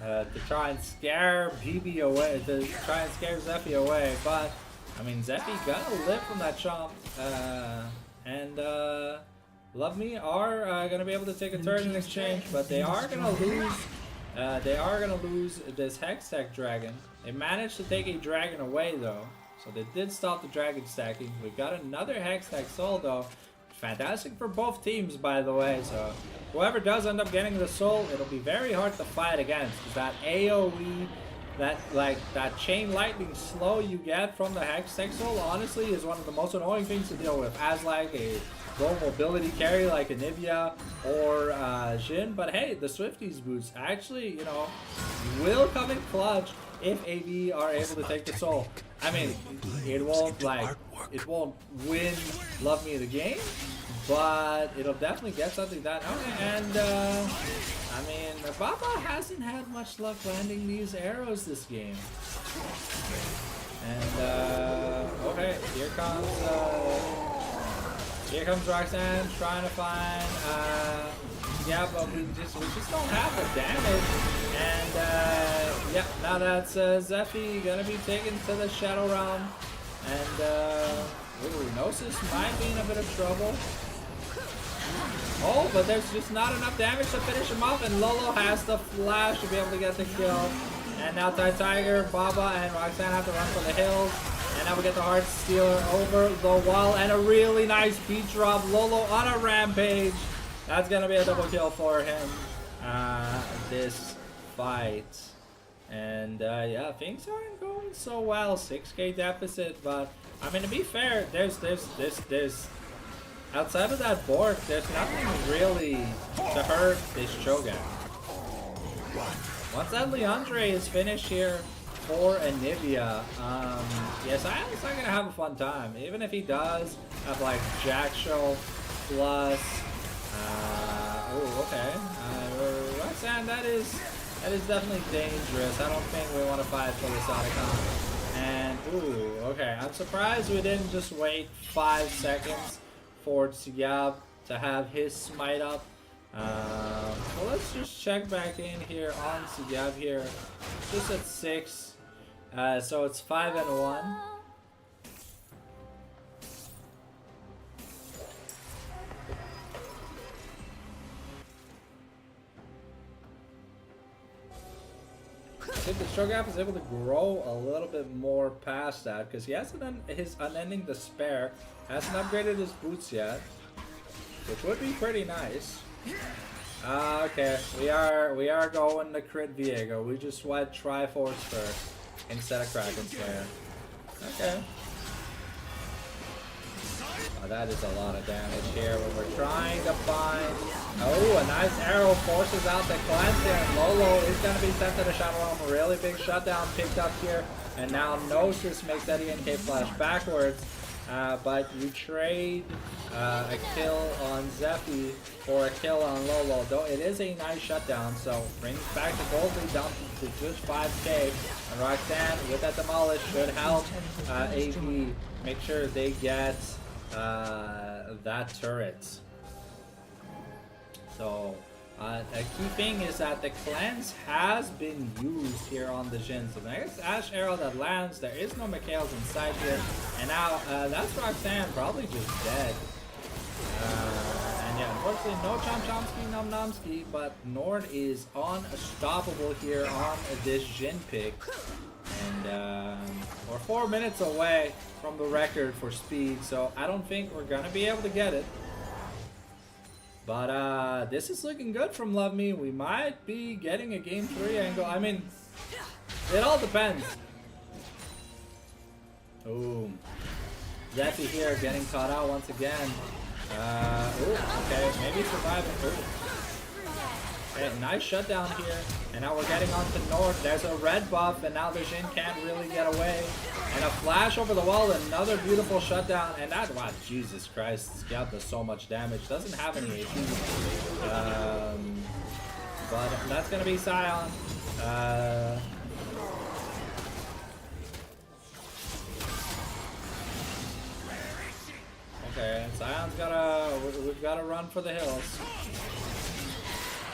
To try and scare BB away, to try and scare Zephy away, but I mean Zephy gonna live from that Chomp, and Love Me are gonna be able to take a turn in exchange, but they are gonna lose. They are gonna lose this Hextech Dragon. They managed to take a dragon away though, so they did stop the dragon stacking. We got another Hextech Soul though. Fantastic for both teams, by the way, so whoever does end up getting the soul, it'll be very hard to fight against, because that AoE, that chain lightning slow you get from the Hextech Soul, honestly, is one of the most annoying things to deal with, as like a low mobility carry like Anivia or Jhin. But hey, the Swifties boots actually, you know, will come in clutch if AV are able to take the soul. I mean, it won't win Love Me the game, but it'll definitely get something done. Okay, and I mean, Baba hasn't had much luck landing these arrows this game. And okay, here comes Roxanne trying to find yeah, but we just don't have the damage. And yeah, now that's Zephy gonna be taken to the Shadow Realm. And ooh, Gnosis might be in a bit of trouble. Oh, but there's just not enough damage to finish him off, and Lolo has the flash to be able to get the kill. And now Tiger, Baba, and Roxanne have to run for the hills. And now we get the Heart Stealer over the wall, and a really nice beat drop. Lolo on a rampage. That's gonna be a double kill for him this fight. And yeah, things aren't going so well. 6k deficit, but I mean, to be fair, there's outside of that Bork, there's nothing really to hurt this Cho'Gath. Once that Leandre is finished here for Anivia, yes, Sion's not gonna have a fun time. Even if he does have like Jack Show plus, oh, okay, Roxanne, that is definitely dangerous. I don't think we want to fight for this Otacon. And ooh, okay, I'm surprised we didn't just wait 5 seconds for Tsigyab to have his smite up. Well, let's just check back in here on Tsigyab here. Just at 6. So it's 5 and 1. I think the Cho'Gath is able to grow a little bit more past that because he hasn't done his Unending Despair, hasn't upgraded his boots yet, which would be pretty nice. Okay, we are going to crit Viego. We just went Triforce first instead of Kraken Slayer. Okay. Oh, that is a lot of damage here when we're trying to find. Oh, a nice arrow forces out the cleanse here, and Lolo is going to be sent to the Shadow Realm. A really big shutdown picked up here, and now Gnosis makes that ENK flash backwards. But you trade a kill on Zephy for a kill on Lolo. Though it is a nice shutdown, so brings back the gold lead down to just 5k. And Roxanne with that demolish should help AV make sure they get that turret. So a key thing is that the cleanse has been used here on the Jhin. So the next Ash Arrow that lands, there is no Mikhail's inside here. And now that's Roxanne probably just dead. And yeah, unfortunately no Chomsky, Nom Nomsky, but Nord is unstoppable here on this Jhin pick. And we're 4 minutes away from the record for speed, so I don't think we're gonna be able to get it. But this is looking good from Love Me. We might be getting a game 3 angle. I mean, it all depends. Ooh. Zephy here getting caught out once again. Ooh, okay, maybe surviving. Ooh. Okay, nice shutdown here. And now we're getting on to North. There's a red buff, and now the Jhin can't really get away. And a flash over the wall, another beautiful shutdown. And that, wow, Jesus Christ, Scout does so much damage. Doesn't have any AP. But that's going to be Sion. Okay, Sion's we've got to run for the hills.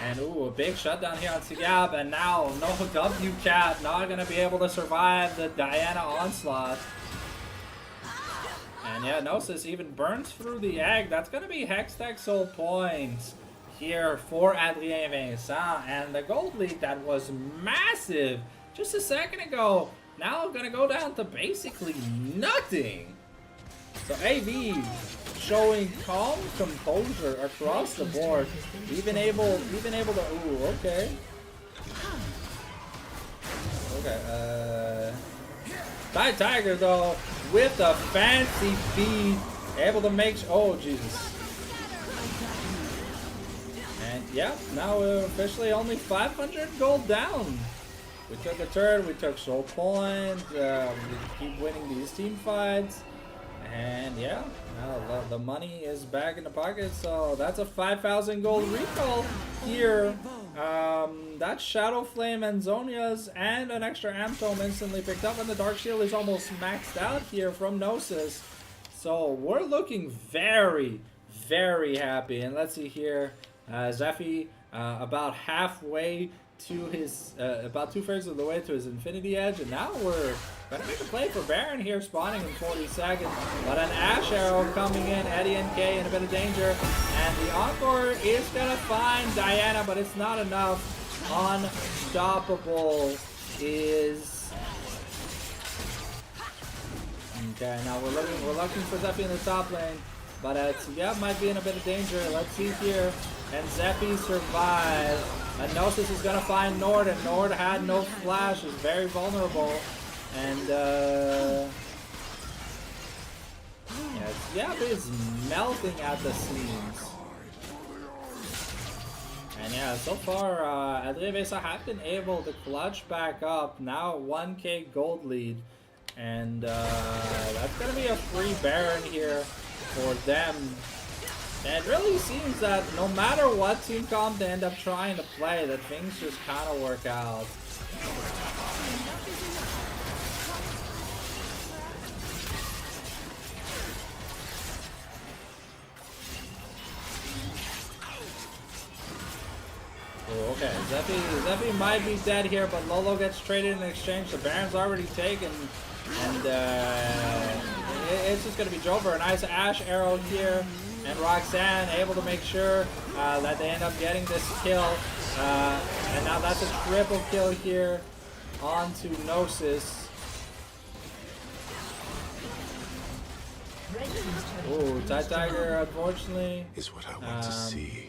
And ooh, a big shutdown here on Tsigyab, and now no W cap, not gonna be able to survive the Diana onslaught. And yeah, Gnosis even burns through the egg. That's gonna be Hextech soul points here for Adrien Vincent, and the gold lead that was massive just a second ago, now gonna go down to basically nothing. So AV showing calm composure across the board, even able to. Ooh, okay. Tiger though with a fancy feed, able to make. Oh Jesus. And yeah, now we're officially only 500 gold down. We took a turn, we took soul point. We keep winning these team fights. And yeah, now the money is back in the pocket, so that's a 5,000 gold recall here. That's Shadow Flame and Zonia's, and an extra Amp Tome instantly picked up, and the Dark Shield is almost maxed out here from Gnosis. So we're looking very, very happy. And let's see here, Zephy about halfway to his, about 2/3 of the way to his Infinity Edge, and now we're gonna make a play for Baron here, spawning in 40 seconds. But an Ash Arrow coming in, Eddie and Kay in a bit of danger, and the Encore is gonna find Diana, but it's not enough. Unstoppable is... Okay, now we're looking for Zephy in the top lane, but Tsugab might be in a bit of danger. Let's see here. And Zephy survives. And Gnosis is gonna find Nord, and Nord had no flash, is very vulnerable. And yeah, Tsugab is melting at the seams. And yeah, so far, Adrien and Vincent have been able to clutch back up. Now 1k gold lead. And that's going to be a free Baron here for them. And it really seems that no matter what team comp they end up trying to play, that things just kind of work out. Oh, okay, Zephy might be dead here, but Lolo gets traded in exchange. The Baron's already taken, and it's just going to be Jover. A nice Ash Arrow here, and Roxanne able to make sure that they end up getting this kill. And now that's a triple kill here onto Gnosis. Oh, Tide Tiger, unfortunately. Is what I want to see.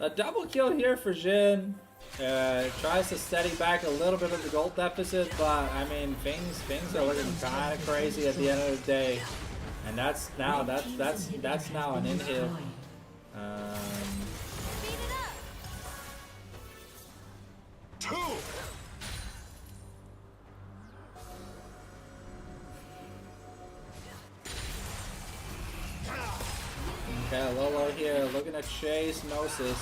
A double kill here for Jhin. Tries to steady back a little bit of the gold deficit, but I mean things are looking kind of crazy at the end of the day. And that's now an inhib. Okay, Lolo here looking to chase Gnosis.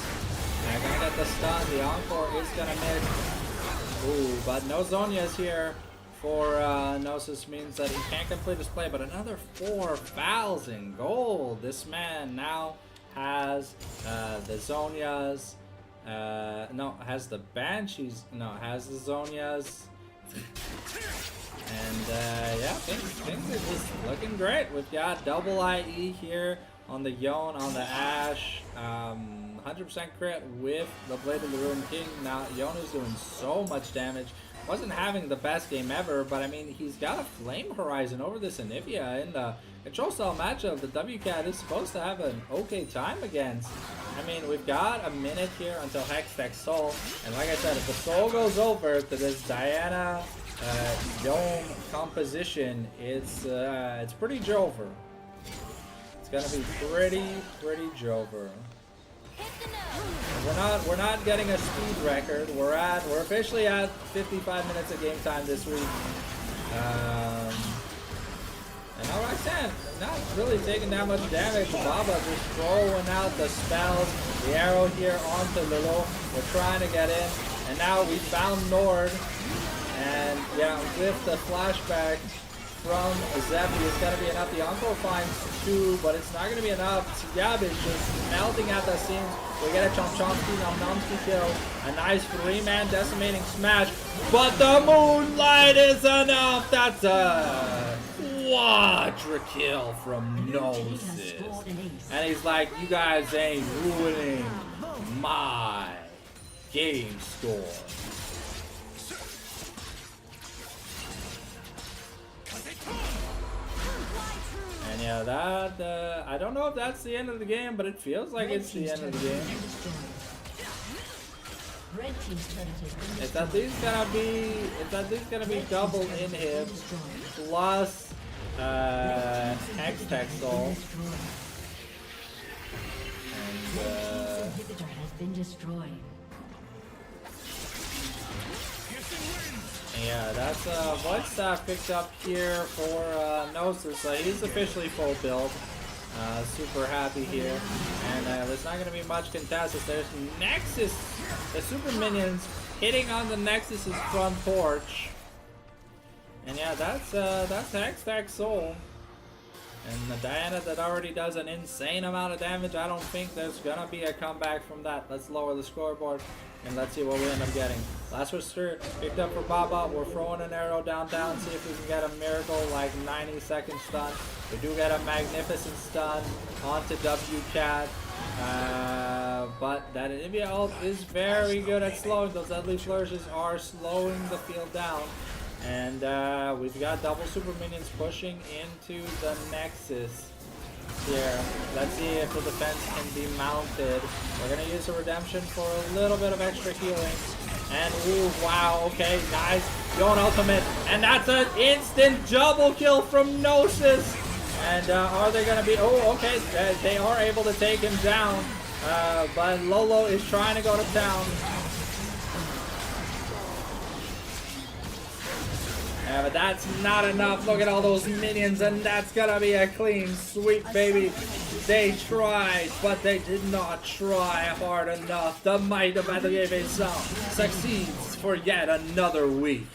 And gonna get the stun. The Encore is gonna miss. Ooh, but no Zhonya's here for Gnosis, means that he can't complete his play. But another 4,000 gold. This man now has the Zhonyas. No, has the Banshees. No, has the Zhonyas. And yeah, things are just looking great. We've got double IE here on the Yone, on the Ashe, 100% crit with the Blade of the Ruined King. Now, Yone is doing so much damage. Wasn't having the best game ever, but I mean, he's got a Flame Horizon over this Anivia in the Control Cell matchup. The WCAT is supposed to have an okay time against. I mean, we've got a minute here until Hextech Soul, and like I said, if the Soul goes over to this Diana Yone composition, it's pretty Jover. It's gonna be pretty Jover. We're not getting a speed record. We're officially at 55 minutes of game time this week. And now Roxanne not really taking that much damage. Baba just throwing out the spells. The arrow here onto Lilo. We're trying to get in, and now we found Nord. And yeah, with the flashback from Zephy, it's gonna be enough. The Encore finds 2, but it's not gonna be enough. Tsugab is just melting at the seams. We get a Chomchomsky, Nomnomsky kill. A nice 3-man decimating smash, but the Moonlight is enough. That's a quadra kill from Gnosis. And he's like, you guys ain't ruining my game score. And yeah, that I don't know if that's the end of the game, but it feels like it's the end of the game. It's at least gonna be double inhib plus Hextech Soul. Yeah, that's Void Staff picked up here for Gnosis. He's officially full build. Super happy here. And there's not going to be much contest. There's Nexus. The super minions hitting on the Nexus's front porch. And yeah, that's Hextech Soul. And Diana that already does an insane amount of damage. I don't think there's gonna be a comeback from that. Let's lower the scoreboard and let's see what we end up getting. Last Whisper picked up for Baba. We're throwing an arrow downtown, see if we can get a miracle like 90-second stun. We do get a magnificent stun onto WCAT. But that Anivia ult is very good at slowing. Those deadly flourishes are slowing the field down. And we've got double super minions pushing into the Nexus here. Let's see if the defense can be mounted. We're going to use a redemption for a little bit of extra healing. And ooh, wow, okay, nice. Going ultimate. And that's an instant double kill from Gnosis. And are they going to be... Oh, okay, they are able to take him down. But Lolo is trying to go to town. Yeah, but that's not enough. Look at all those minions, and that's gonna be a clean sweep, baby. They tried, but they did not try hard enough. The might of Adrien Vincent succeeds for yet another week.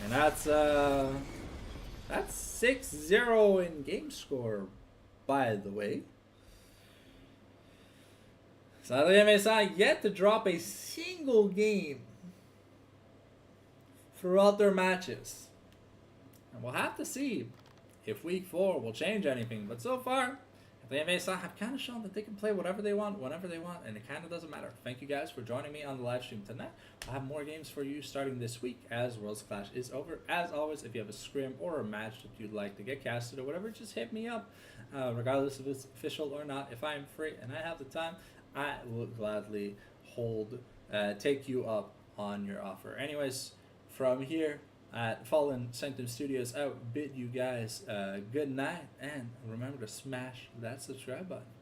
And that's 6-0 in game score, by the way. So Adrien Vincent yet to drop a single game throughout their matches. And we'll have to see if week 4 will change anything. But so far, Adrien Vincent have kind of shown that they can play whatever they want, whenever they want, and it kind of doesn't matter. Thank you guys for joining me on the live stream tonight. I'll have more games for you starting this week as Worlds Clash is over. As always, if you have a scrim or a match that you'd like to get casted or whatever, just hit me up. Regardless if it's official or not, if I'm free and I have the time, I will gladly take you up on your offer. Anyways, from here at Fallen Sanctum Studios, I bid you guys good night, and remember to smash that subscribe button.